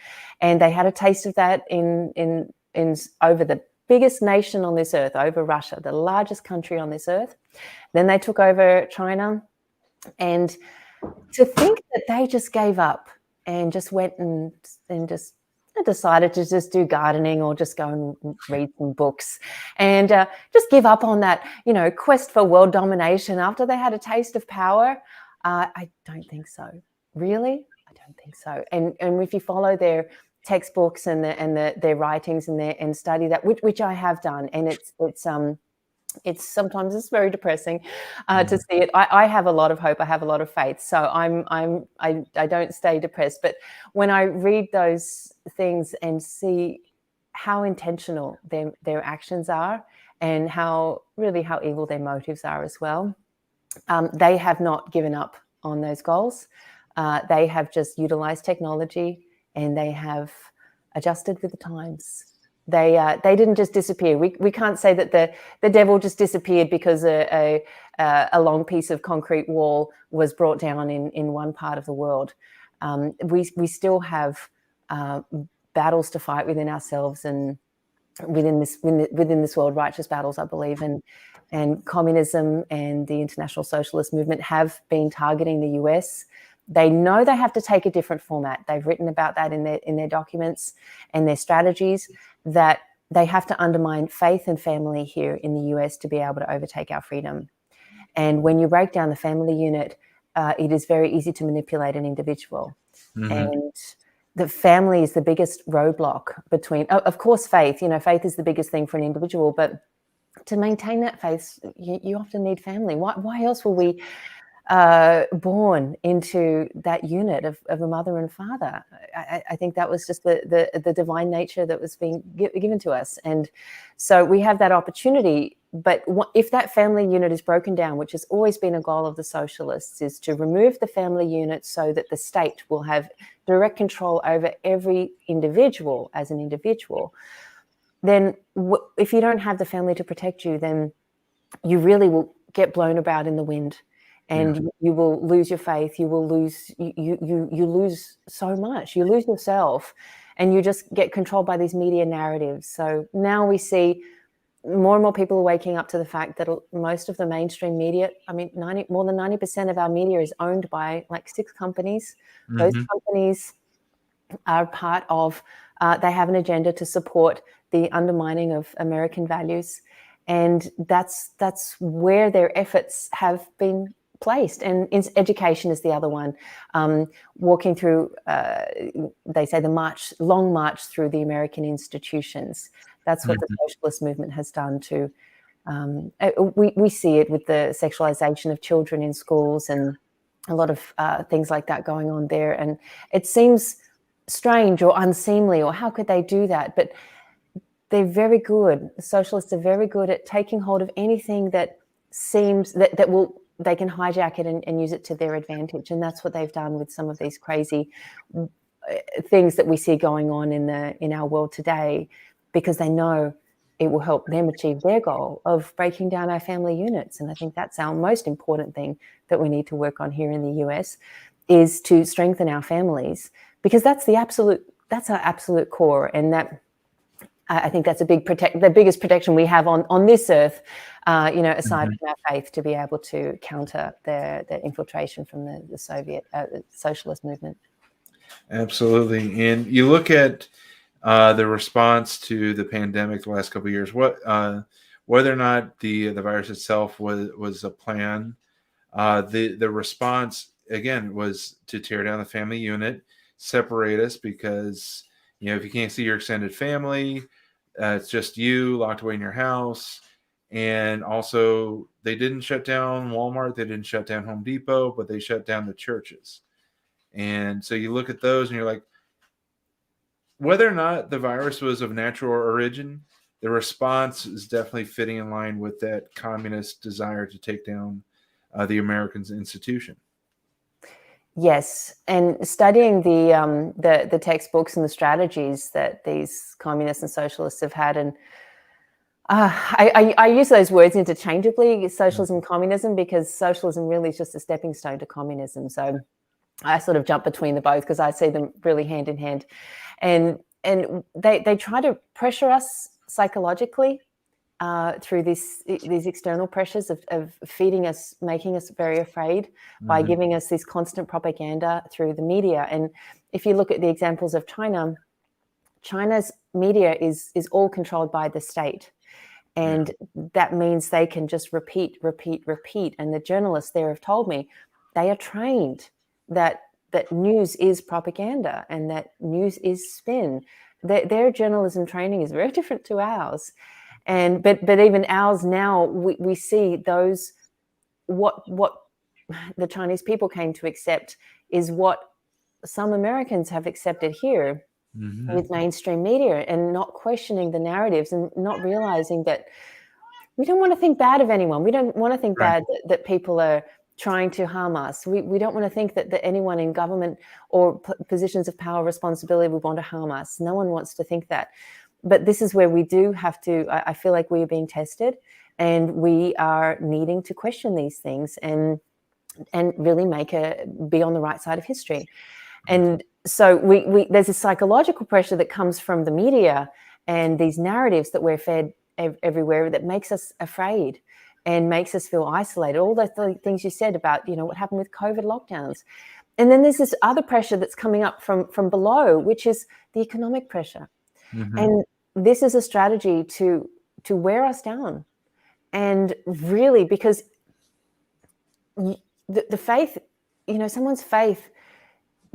And they had a taste of that in over the biggest nation on this earth, over Russia, the largest country on this earth. Then they took over China. And to think that they just gave up and just went and just decided to just do gardening or just go and read some books and just give up on that, quest for world domination after they had a taste of power, I don't think so. Really? I don't think so. And if you follow their textbooks and their writings and study that, which I have done, and it's sometimes it's very depressing to see it. I have a lot of hope. I have a lot of faith. So I don't stay depressed. But when I read those things and see how intentional their actions are and how evil their motives are as well, they have not given up on those goals. They have just utilized technology, and they have adjusted with the times. They didn't just disappear. We can't say that the devil just disappeared because a long piece of concrete wall was brought down in one part of the world. We still have battles to fight within ourselves and within this world, righteous battles, I believe. And communism and the international socialist movement have been targeting the US. They know they have to take a different format. They've written about that in their documents and their strategies, that they have to undermine faith and family here in the US to be able to overtake our freedom. And when you break down the family unit, it is very easy to manipulate an individual. And the family is the biggest roadblock between, of course, faith. Faith is the biggest thing for an individual, but to maintain that faith, you often need family. Why else were we born into that unit of a mother and father? I think that was just the divine nature that was being given to us. And so we have that opportunity. But if that family unit is broken down, which has always been a goal of the socialists, is to remove the family unit so that the state will have direct control over every individual as an individual, then if you don't have the family to protect you, then you really will get blown about in the wind, and you will lose your faith. You will lose, you lose so much. You lose yourself, and you just get controlled by these media narratives. So now we see more and more people are waking up to the fact that most of the mainstream media, more than 90% of our media is owned by like 6 companies. Mm-hmm. Those companies are part of, they have an agenda to support the undermining of American values. And that's where their efforts have been placed. And education is the other one. Walking through, they say, long march through the American institutions. That's what the socialist movement has done to, we see it with the sexualization of children in schools and a lot of things like that going on there. And it seems strange or unseemly, or how could they do that? But they're very good. The socialists are very good at taking hold of anything that seems that they can hijack it and use it to their advantage. And that's what they've done with some of these crazy things that we see going on in our world today, because they know it will help them achieve their goal of breaking down our family units. And I think that's our most important thing that we need to work on here in the US, is to strengthen our families, because that's our absolute core. And that, I think that's the biggest protection we have on this earth, aside from our faith, to be able to counter the infiltration from the Soviet socialist movement. Absolutely. And you look at the response to the pandemic the last couple of years, whether or not the virus itself was a plan, the response, again, was to tear down the family unit, separate us, because if you can't see your extended family, it's just you locked away in your house. And also, they didn't shut down Walmart, they didn't shut down Home Depot, but they shut down the churches. And so you look at those and you're like, whether or not the virus was of natural origin, the response is definitely fitting in line with that communist desire to take down the Americans' institution. Yes, and studying the textbooks and the strategies that these communists and socialists have had, and I use those words interchangeably, socialism, communism, because socialism really is just a stepping stone to communism. So I sort of jump between the both because I see them really hand in hand. And they try to pressure us psychologically through these external pressures of feeding us, making us very afraid by giving us this constant propaganda through the media. And if you look at the examples of China's media is all controlled by the state. And that means they can just repeat. And the journalists there have told me they are trained that news is propaganda and that news is spin. Their journalism training is very different to ours. But even ours now, we see those, what the Chinese people came to accept is what some Americans have accepted here with mainstream media, and not questioning the narratives and not realizing that we don't want to think bad of anyone. We don't want to think bad that people are trying to harm us. We don't want to think that anyone in government or positions of power responsibility would want to harm us. No one wants to think that. But this is where we do have to, I feel like we are being tested, and we are needing to question these things and really be on the right side of history. And so there's a psychological pressure that comes from the media and these narratives that we're fed everywhere that makes us afraid and makes us feel isolated. All the things you said about, what happened with COVID lockdowns. And then there's this other pressure that's coming up from below, which is the economic pressure. And this is a strategy to wear us down. And really, because the faith, someone's faith,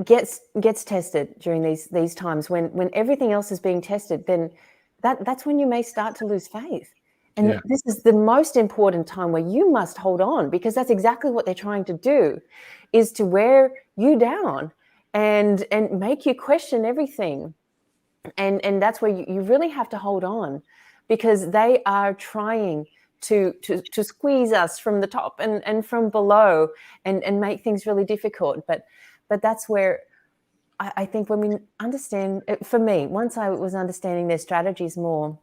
gets tested during these times when everything else is being tested, then that's when you may start to lose faith. And this is the most important time where you must hold on, because that's exactly what they're trying to do, is to wear you down and make you question everything. And that's where you really have to hold on, because they are trying to squeeze us from the top and from below and make things really difficult. But that's where I think when we understand, for me, once I was understanding their strategies more,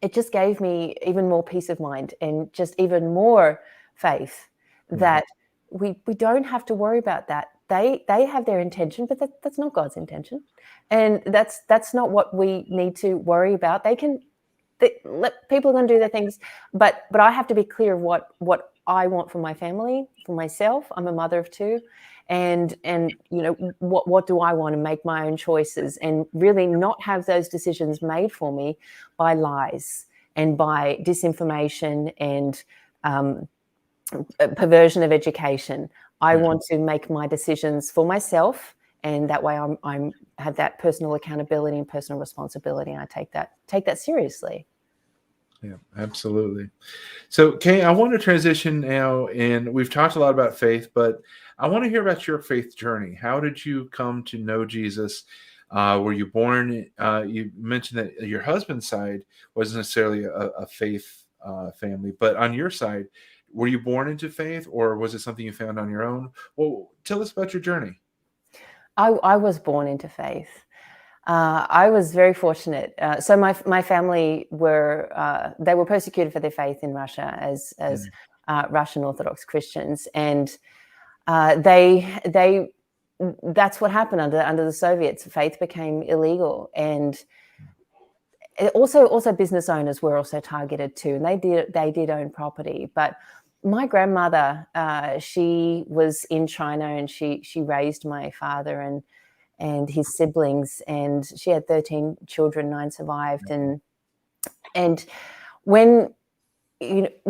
it just gave me even more peace of mind and just even more faith that we don't have to worry about that. They have their intention, but that's not God's intention, and that's not what we need to worry about. People are going to do their things, but I have to be clear of what I want for my family, for myself. I'm a mother of two, and what do I want to make my own choices, and really not have those decisions made for me by lies and by disinformation and perversion of education. I want to make my decisions for myself, and that way I'm have that personal accountability and personal responsibility, and I take that seriously. Yeah, absolutely. So, Kay, I want to transition now, and we've talked a lot about faith, but I want to hear about your faith journey. How did you come to know Jesus? Were you born? You mentioned that your husband's side wasn't necessarily a faith family, but on your side, were you born into faith, or was it something you found on your own? Well, tell us about your journey. I was born into faith. I was very fortunate. So my family were they were persecuted for their faith in Russia as Russian Orthodox Christians, and they that's what happened under the Soviets. Faith became illegal, and also business owners were also targeted too, and they did own property. But my grandmother, she was in China, and she raised my father and his siblings, and she had 13 children, 9 survived. And when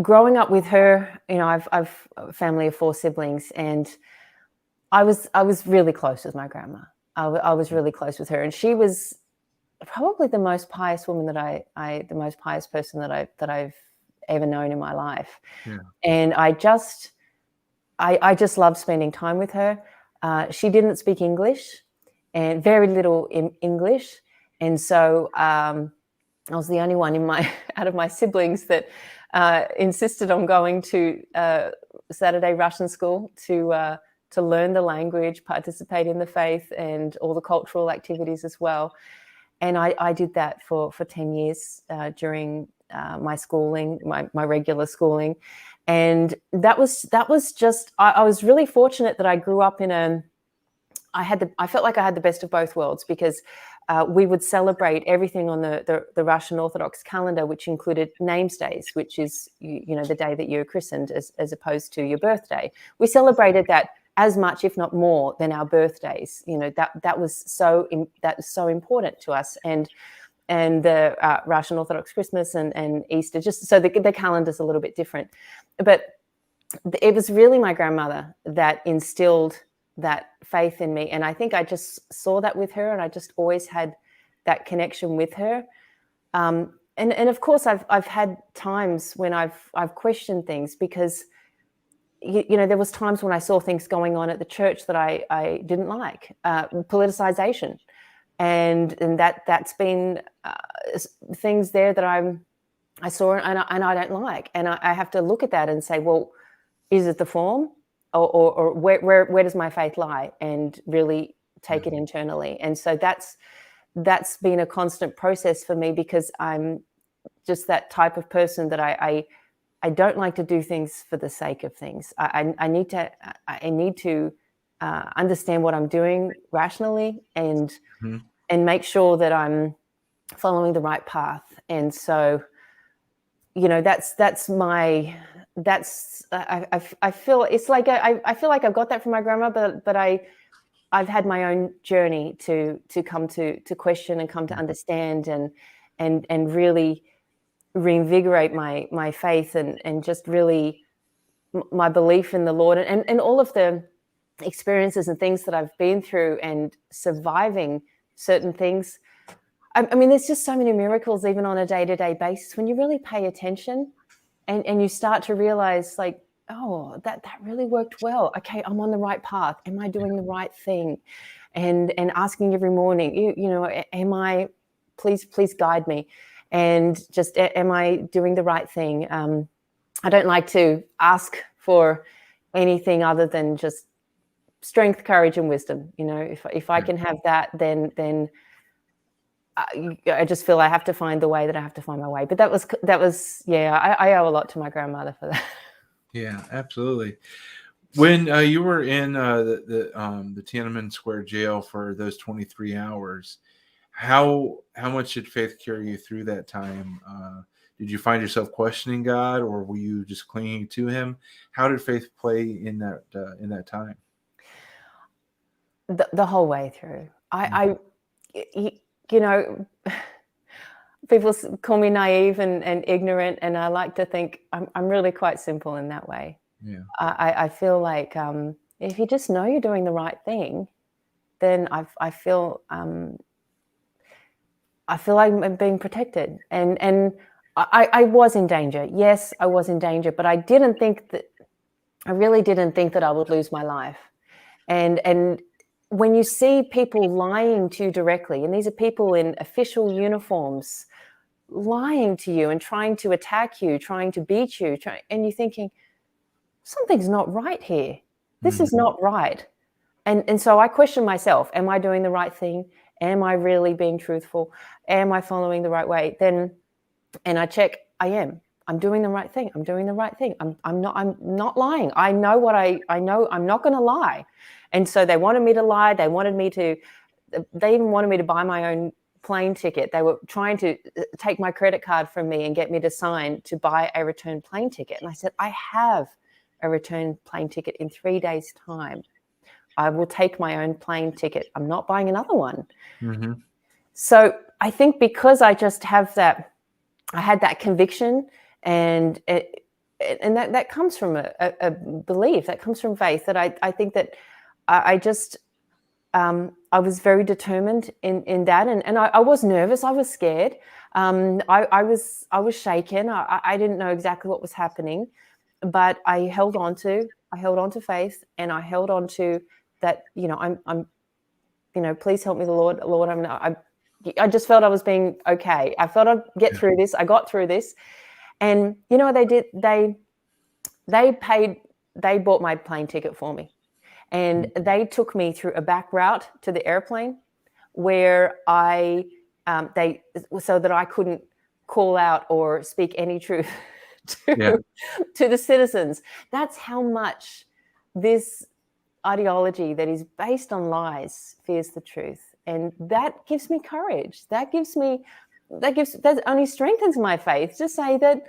growing up with her, I've a family of 4 siblings, and I was really close with my grandma. I was really close with her, and she was probably the most pious woman the most pious person that I've ever known in my life. And I just loved spending time with her. She didn't speak English, and very little in English, and so I was the only one out of my siblings that insisted on going to Saturday Russian school to learn the language, participate in the faith, and all the cultural activities as well. And I did that for 10 years during my schooling, my regular schooling. And that was just, I was really fortunate that I grew up I felt like I had the best of both worlds, because we would celebrate everything on the Russian Orthodox calendar, which included names days, which is, the day that you're christened, as opposed to your birthday. We celebrated that as much, if not more, than our birthdays. That was so important to us. And the Russian Orthodox Christmas and Easter, just so the calendar's a little bit different. But it was really my grandmother that instilled that faith in me. And I think I just saw that with her, and I just always had that connection with her. And of course, I've had times when I've questioned things, because there was times when I saw things going on at the church that I didn't like, politicization, and that's been things there that I saw and I don't like, and I have to look at that and say, well, is it the form, or where does my faith lie, and really take it internally. And so that's been a constant process for me, because I'm just that type of person that I don't like to do things for the sake of things. I need to understand what I'm doing rationally and make sure that I'm following the right path. And so, I feel it's like I feel like I've got that from my grandma, but I've had my own journey to come to question and come to understand and really reinvigorate my faith and just really my belief in the Lord and all of the experiences and things that I've been through and surviving certain things. I mean, there's just so many miracles even on a day-to-day basis when you really pay attention and you start to realize, like, oh, that really worked well. Okay, I'm on the right path. Am I doing the right thing? And asking every morning, you know, am I, please guide me. And just, am I doing the right thing? I don't like to ask for anything other than just strength, courage, and wisdom. You know, if I can have that, then I just feel I have to find the way that I have to find my way. But that was yeah. I owe a lot to my grandmother for that. Yeah, absolutely. When you were in the Tiananmen Square jail for those 23 hours, how much did faith carry you through that time? Did you find yourself questioning God, or were you just clinging to Him? How did faith play in that time? The whole way through. You know, people call me naive and ignorant, and I like to think I'm really quite simple in that way. Yeah. I feel like if you just know you're doing the right thing, then I feel like I'm being protected, and I was in danger. Yes, I was in danger, but I really didn't think that I would lose my life. And when you see people lying to you directly, and these are people in official uniforms lying to you and trying to attack you, trying to beat you, and you're thinking, something's not right here. This is not right. And so I question myself, am I doing the right thing? Am I really being truthful? Am I following the right way? And I check, I am. I'm doing the right thing. I'm doing the right thing. I'm not lying. I know what I know. I'm not going to lie. And so they wanted me to lie. They even wanted me to buy my own plane ticket. They were trying to take my credit card from me and get me to sign to buy a return plane ticket. And I said, I have a return plane ticket in 3 days' time. I will take my own plane ticket. I'm not buying another one. Mm-hmm. So I think because I just have that, I had that conviction, and that comes from a belief, that comes from faith, that I think that I just, I was very determined in that. And I was nervous. I was scared. I was shaken. I didn't know exactly what was happening, but I held on to faith, and I held on to that, you know, I'm, you know, please help me, the Lord, I just felt I was being okay. I felt I'd get through this. I got through this. And you know what they did? They bought my plane ticket for me. And they took me through a back route to the airplane where so that I couldn't call out or speak any truth to the citizens. That's how much this ideology that is based on lies fears the truth. And that gives me courage. That only strengthens my faith to say that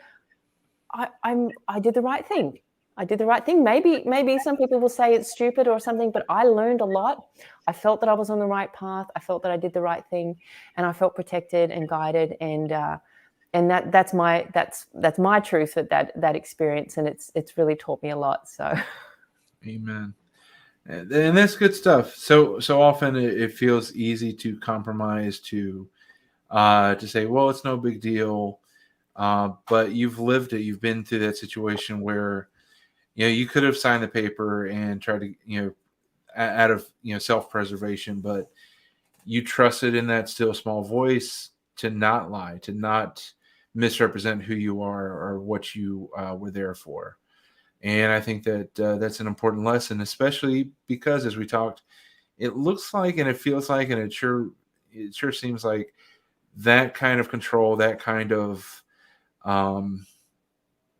I did the right thing. I did the right thing. Maybe some people will say it's stupid or something, but I learned a lot. I felt that I was on the right path. I felt that I did the right thing, and I felt protected and guided. And that's my truth at that experience, and it's really taught me a lot. So, Amen. And that's good stuff. So often it feels easy to compromise, to say, well, it's no big deal. But you've lived it. You've been through that situation where, you know, you could have signed the paper and tried to, you know, out of, you know, self-preservation, but you trusted in that still small voice to not lie, to not misrepresent who you are or what you were there for. And I think that that's an important lesson, especially because, as we talked, it looks like, and it feels like, and it sure seems like that kind of control, that kind of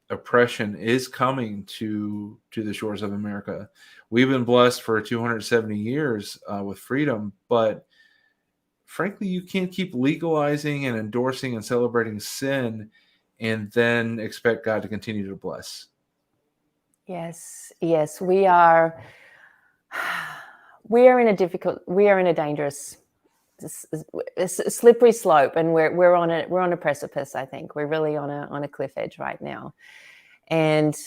oppression is coming to the shores of America. We've been blessed for 270 years with freedom, but frankly, you can't keep legalizing and endorsing and celebrating sin and then expect God to continue to bless. Yes, we are in a dangerous, slippery slope, and we're on a precipice. I think we're really on a cliff edge right now. And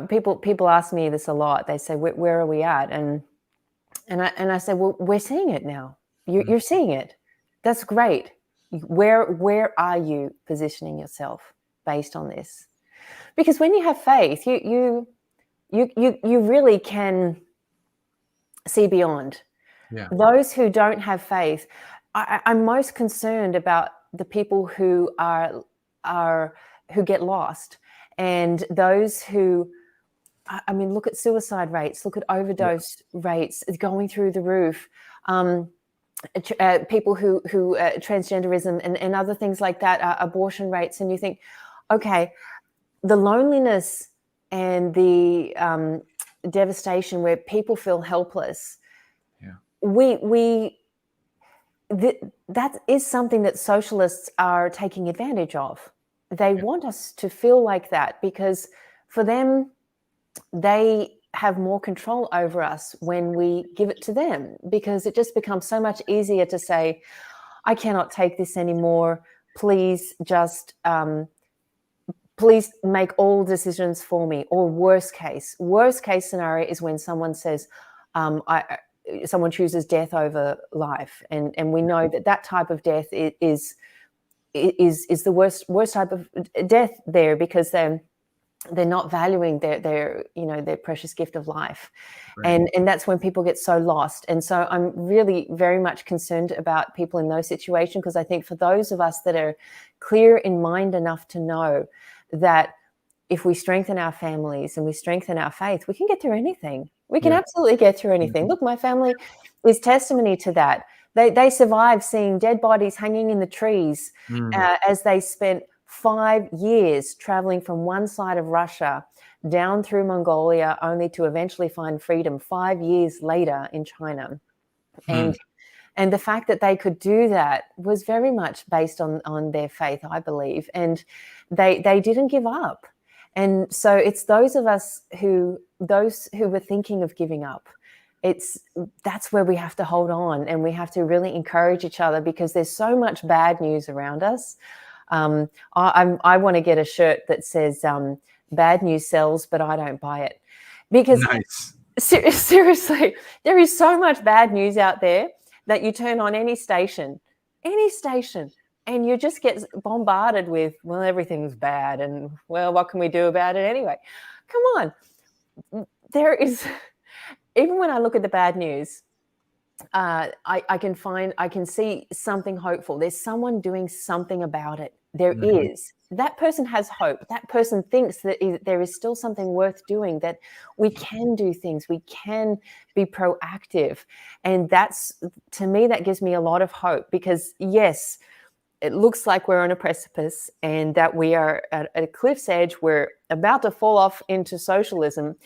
people ask me this a lot. They say, where are we at? And I say, well, we're seeing it now. You're seeing it. That's great. Where are you positioning yourself based on this? Because when you have faith, you really can see beyond. Yeah. Those who don't have faith, I'm most concerned about the people who get lost, and those who, I mean, look at suicide rates, look at overdose rates going through the roof. People who transgenderism and other things like that, abortion rates, and you think, okay, the loneliness and the devastation where people feel helpless. Yeah. That is something that socialists are taking advantage of. They want us to feel like that because for them, they have more control over us when we give it to them, because it just becomes so much easier to say, I cannot take this anymore. Please just, please make all decisions for me. Or worst case scenario is when someone says, someone chooses death over life. And we know that type of death is the worst type of death there, because they're not valuing their precious gift of life. Right. And that's when people get so lost. And so I'm really very much concerned about people in those situations, because I think for those of us that are clear in mind enough to know that if we strengthen our families and we strengthen our faith, we can get through anything. We can absolutely get through anything. Look, my family is testimony to that. They survived seeing dead bodies hanging in the trees as they spent 5 years traveling from one side of Russia down through Mongolia, only to eventually find freedom 5 years later in China. And the fact that they could do that was very much based on their faith, I believe. And they didn't give up. And so it's those of us who were thinking of giving up. That's where we have to hold on, and we have to really encourage each other, because there's so much bad news around us. I want to get a shirt that says bad news sells, but I don't buy it, because seriously, there is so much bad news out there that you turn on any station, and you just get bombarded with, well, everything's bad, and well, what can we do about it anyway? Come on. There is, even when I look at the bad news, I can see something hopeful. There's someone doing something about it. There is. That person has hope. That person thinks that there is still something worth doing, that we can do things, we can be proactive. And to me, that gives me a lot of hope, because yes, it looks like we're on a precipice and that we are at a cliff's edge. We're about to fall off into socialism.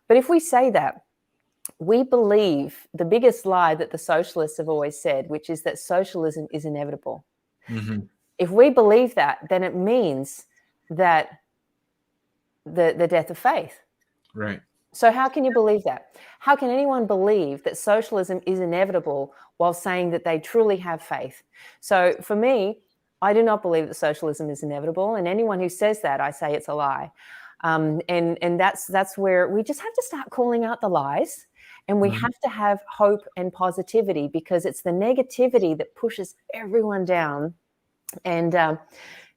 But if we say that, we believe the biggest lie that the socialists have always said, which is that socialism is inevitable. If we believe that, then it means that the death of faith. Right. So how can you believe that? How can anyone believe that socialism is inevitable while saying that they truly have faith? So for me, I do not believe that socialism is inevitable. And anyone who says that, I say it's a lie. And that's where we just have to start calling out the lies. And we have to have hope and positivity, because it's the negativity that pushes everyone down. And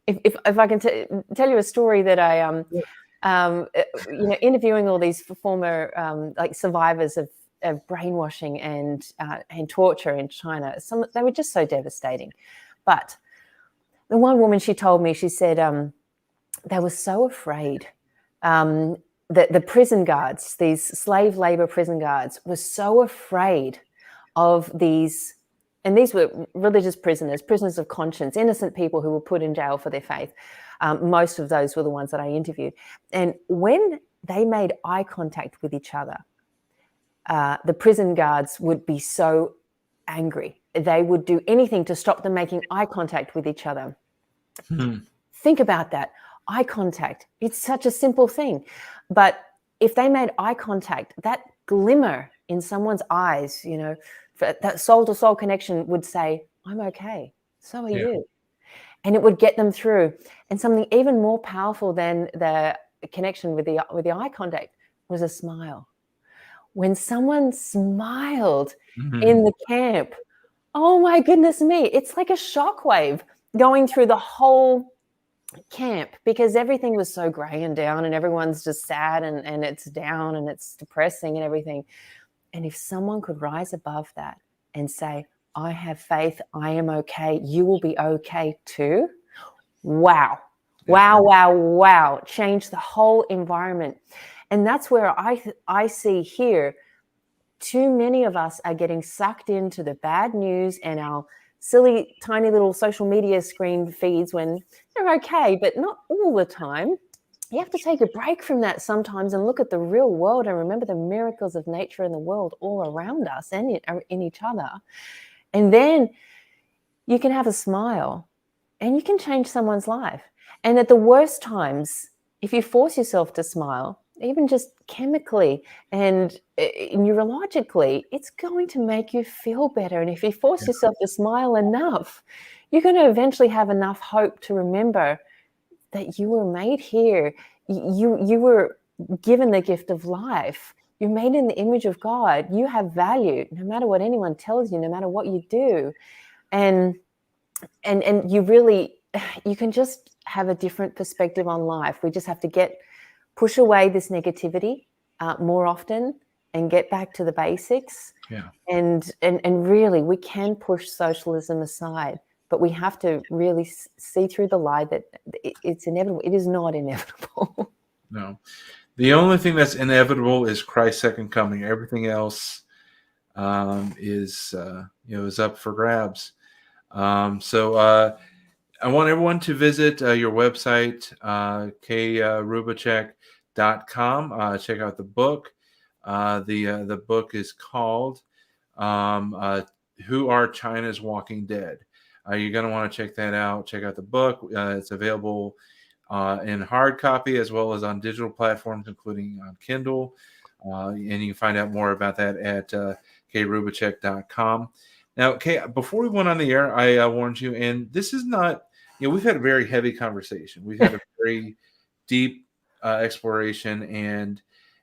if I can tell you a story that I interviewing all these former like survivors of brainwashing and torture in China, they were just so devastating. But the one woman, she told me, she said they were so afraid. The prison guards, these slave labor prison guards, were so afraid of these, and these were religious prisoners of conscience, innocent people who were put in jail for their faith. Most of those were the ones that I interviewed. And when they made eye contact with each other, the prison guards would be so angry. They would do anything to stop them making eye contact with each other. Think about that. Eye contact. It's such a simple thing. But if they made eye contact, that glimmer in someone's eyes, that soul-to-soul connection would say, I'm okay. So are you. And it would get them through. And something even more powerful than the connection with the eye contact was a smile. When someone smiled in the camp, oh my goodness me, it's like a shockwave going through the whole camp, because everything was so gray and down and everyone's just sad and it's down and it's depressing and everything. And if someone could rise above that and say, I have faith, I am okay, you will be okay too. Wow. Wow, wow, wow. Change the whole environment. And that's where I see here, too many of us are getting sucked into the bad news and our silly, tiny little social media screen feeds when they're okay, but not all the time. You have to take a break from that sometimes and look at the real world and remember the miracles of nature and the world all around us and in each other. And then you can have a smile and you can change someone's life. And at the worst times, if you force yourself to smile, even just chemically and neurologically, it's going to make you feel better. And if you force yourself to smile enough, you're going to eventually have enough hope to remember that you were made here. You were given the gift of life. You're made in the image of God. You have value, no matter what anyone tells you, no matter what you do. And you can just have a different perspective on life. We just have to push away this negativity more often and get back to the basics. Yeah. And really, we can push socialism aside, but we have to really see through the lie that it's inevitable. It is not inevitable. No. The only thing that's inevitable is Christ's second coming. Everything else is up for grabs. So I want everyone to visit your website, Roo-Buh-check.com. Check out the book. The book is called Who Are China's Walking Dead? You're going to want to check that out. Check out the book. It's available in hard copy as well as on digital platforms, including on Kindle. And you can find out more about that at Roo-Buh-check.com. Now, Kay, before we went on the air, I warned you, and this is not, we've had a very heavy conversation. We've had a very deep exploration, and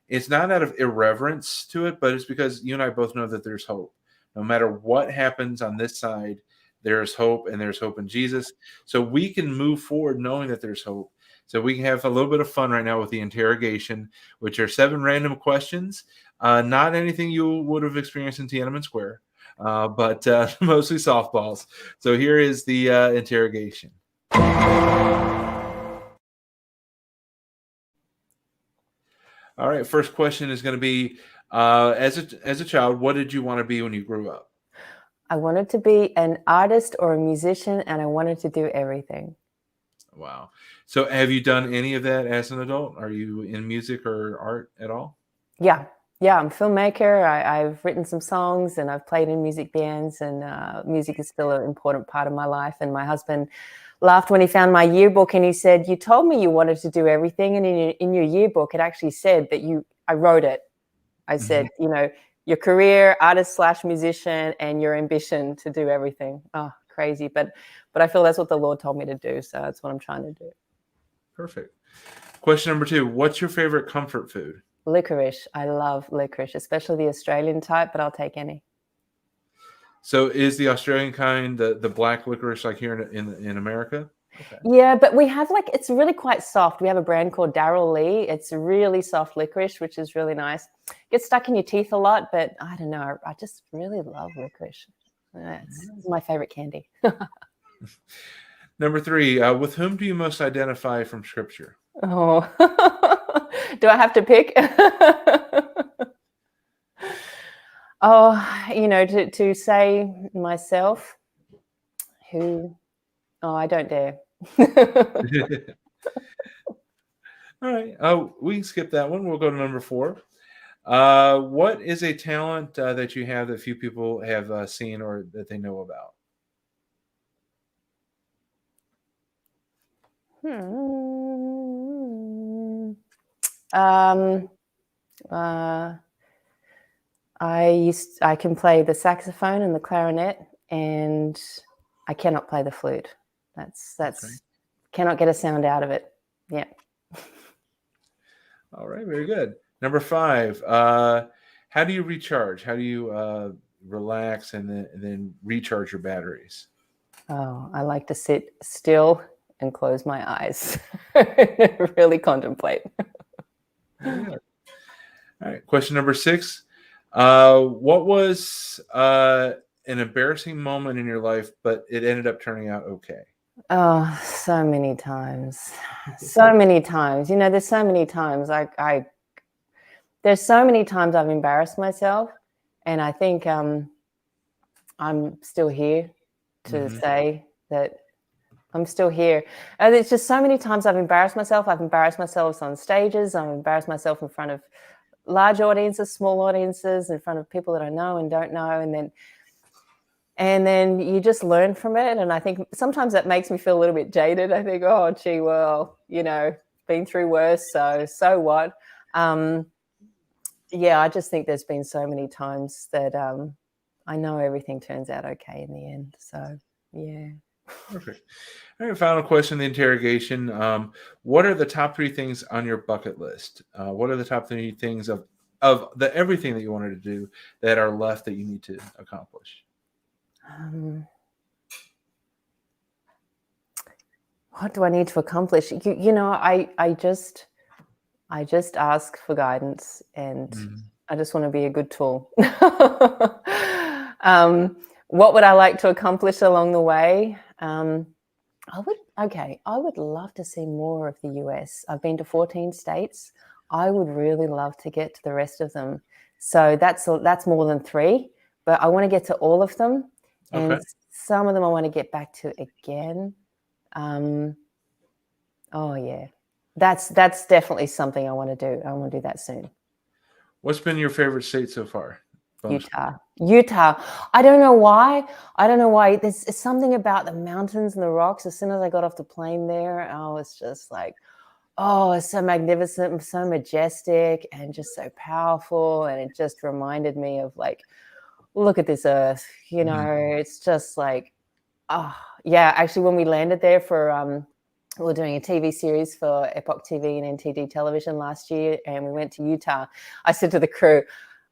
it's not out of irreverence to it, but it's because you and I both know that there's hope. No matter what happens on this side, there's hope, and there's hope in Jesus. So we can move forward knowing that there's hope. So we can have a little bit of fun right now with the interrogation, which are 7 random questions. Not anything you would have experienced in Tiananmen Square, but mostly softballs. So here is the interrogation. All right. First question is going to be, as a child, what did you want to be when you grew up? I wanted to be an artist or a musician, and I wanted to do everything. Wow. So have you done any of that as an adult? Are you in music or art at all? Yeah. I'm a filmmaker. I've written some songs and I've played in music bands, and music is still an important part of my life. And my husband laughed when he found my yearbook and he said, you told me you wanted to do everything. And in your yearbook, it actually said that I wrote it. I said, your career, artist/musician, and your ambition to do everything. Oh, crazy. But I feel that's what the Lord told me to do. So that's what I'm trying to do. Perfect. Question number 2. What's your favorite comfort food? Licorice. I love licorice, especially the Australian type, but I'll take any. So is the Australian kind the black licorice like here in America? Okay. Yeah, but we have it's really quite soft. We have a brand called Darrell Lee. It's really soft licorice, which is really nice. Gets stuck in your teeth a lot, but I don't know. I just really love licorice. It's my favorite candy. Number 3, with whom do you most identify from Scripture? Oh, do I have to pick? To say myself, I don't dare. All right. We can skip that one. We'll go to number 4. What is a talent that you have that few people have seen or that they know about? I can play the saxophone and the clarinet, and I cannot play the flute. That's okay. Cannot get a sound out of it. Yeah. All right, very good. Number 5. How do you recharge? How do you relax and then recharge your batteries? Oh, I like to sit still and close my eyes, really contemplate. Very good. All right. Question number 6. What was an embarrassing moment in your life, but it ended up turning out okay? Oh, so many times, so many times. There's so many times there's so many times I've embarrassed myself, and I think I'm still here to Hmm. say that I'm still here. And it's just so many times I've embarrassed myself. I've embarrassed myself on stages. I've embarrassed myself in front of large audiences, small audiences, in front of people that I know and don't know. And then you just learn from it. And I think sometimes that makes me feel a little bit jaded. I think, oh, gee, well, been through worse. So what? Yeah, I just think there's been so many times that I know everything turns out okay in the end. So, yeah. Perfect. All right, final question, the interrogation. What are the top 3 things on your bucket list? What are the top 3 things of the everything that you wanted to do that are left that you need to accomplish? What do I need to accomplish? I just ask for guidance, and Mhm. I just want to be a good tool. What would I like to accomplish along the way? I would love to see more of the US. I've been to 14 states. I would really love to get to the rest of them. So that's more than 3, but I want to get to all of them, Okay. and some of them I want to get back to again. Um, oh yeah, that's definitely something I want to do. I want to do that soon. What's been your favorite state so far? Bonus. Utah. I don't know why. There's something about the mountains and the rocks. As soon as I got off the plane there, I was just like, oh, it's so magnificent, so majestic, and just so powerful. And it just reminded me of, like, look at this earth. Mhm. It's just like, oh yeah. Actually, when we landed there we were doing a TV series for Epoch TV and NTD television last year, and we went to Utah. I said to the crew,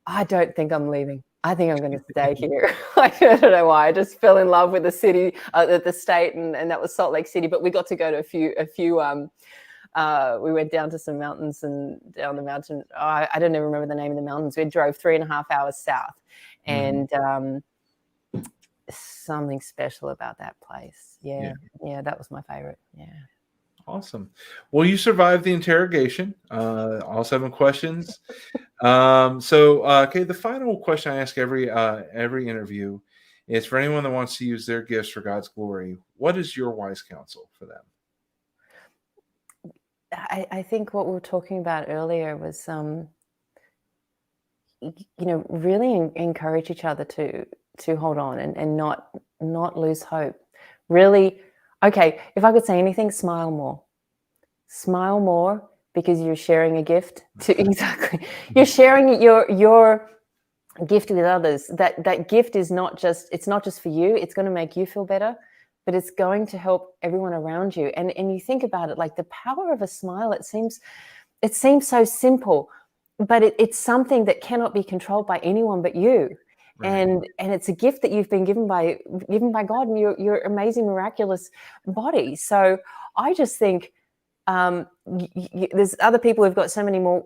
I don't think I'm leaving. I think I'm going to stay here. I don't know why. I just fell in love with the city, the state, and that was Salt Lake City. But we got to go to a few. We went down to some mountains and down the mountain. I don't even remember the name of the mountains. We drove 3.5 hours south, Mhm. and something special about that place. Yeah. Yeah, that was my favorite. Yeah. Awesome. Well, you survived the interrogation, all 7 questions. Okay, the final question I ask every interview is for anyone that wants to use their gifts for God's glory. What is your wise counsel for them? I think what we were talking about earlier was, really encourage each other to hold on and not lose hope. Really, okay, if I could say anything, smile more. Smile more, because you're sharing a gift to exactly. You're sharing your gift with others. That gift is not just, it's not just for you. It's going to make you feel better, but it's going to help everyone around you. And you think about it, like the power of a smile. It seems so simple, but it's something that cannot be controlled by anyone but you. Right. And it's a gift that you've been given by God and your amazing, miraculous body. So I just think, there's other people who've got so many more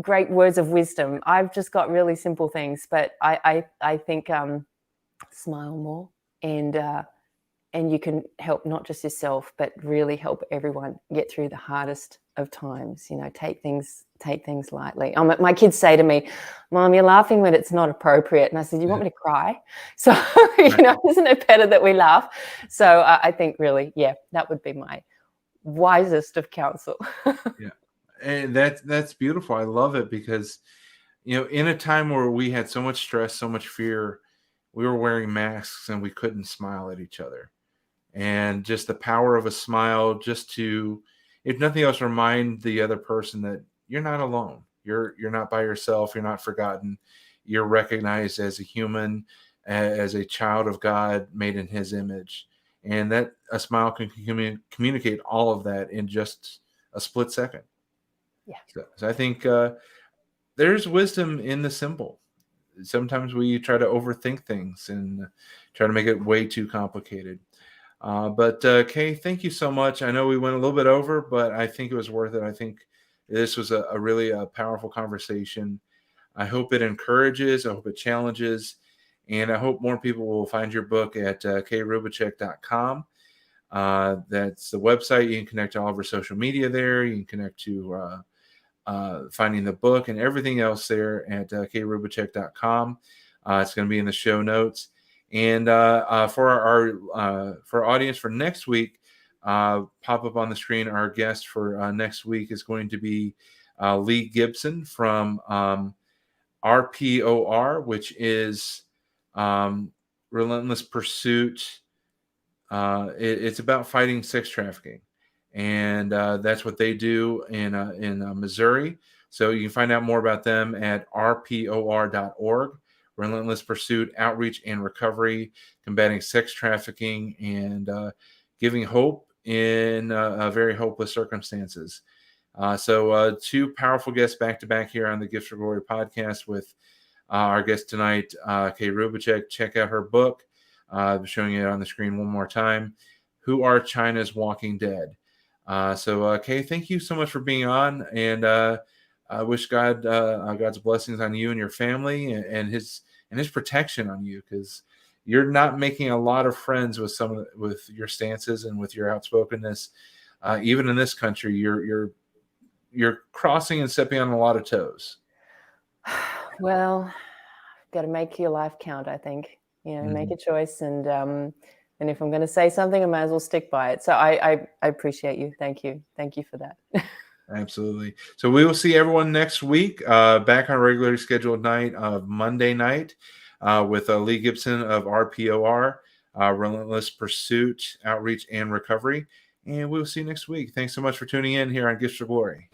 great words of wisdom. I've just got really simple things, but I think, smile more, and you can help not just yourself, but really help everyone get through the hardest of times. Take things lightly. My kids say to me, Mom, you're laughing when it's not appropriate. And I said, you want me to cry? So, Right. isn't it better that we laugh? So I think really, yeah, that would be my wisest of counsel. Yeah. And that's beautiful. I love it because in a time where we had so much stress, so much fear, we were wearing masks and we couldn't smile at each other. And just the power of a smile, just to, if nothing else, remind the other person that you're not alone. You're not by yourself. You're not forgotten. You're recognized as a human, as a child of God, made in His image, and that a smile can communicate all of that in just a split second. Yeah. So I think there's wisdom in the simple. Sometimes we try to overthink things and try to make it way too complicated. But Kay, thank you so much. I know we went a little bit over, but I think it was worth it. I think this was a really powerful conversation. I hope it encourages, I hope it challenges, and I hope more people will find your book at kayrubacek.com. That's the website. You can connect to all of our social media there. You can connect to finding the book and everything else there at kayrubacek.com. It's going to be in the show notes. And for our audience for next week, pop up on the screen. Our guest for next week is going to be Lee Gibson from RPOR, which is Relentless Pursuit. It's about fighting sex trafficking, and that's what they do in Missouri. So you can find out more about them at rpor.org. Relentless Pursuit, Outreach and Recovery, combating sex trafficking and giving hope in very hopeless circumstances. So two powerful guests back to back here on the Gifts for Glory podcast with our guest tonight, Kay Rubacek. Check out her book. I'm showing it on the screen one more time. Who Are China's Walking Dead? So Kay, thank you so much for being on, and I wish God's blessings on you and your family, and His protection on you, because you're not making a lot of friends with with your stances and with your outspokenness. Even in this country, you're crossing and stepping on a lot of toes. Well, got to make your life count, I think. Make a choice, and if I'm going to say something, I might as well stick by it. So I appreciate you. Thank you for that. Absolutely. So we will see everyone next week, back on regularly scheduled night of Monday night, with Lee Gibson of RPOR, Relentless Pursuit, Outreach and Recovery. And we'll see you next week. Thanks so much for tuning in here on Gifts for Glory.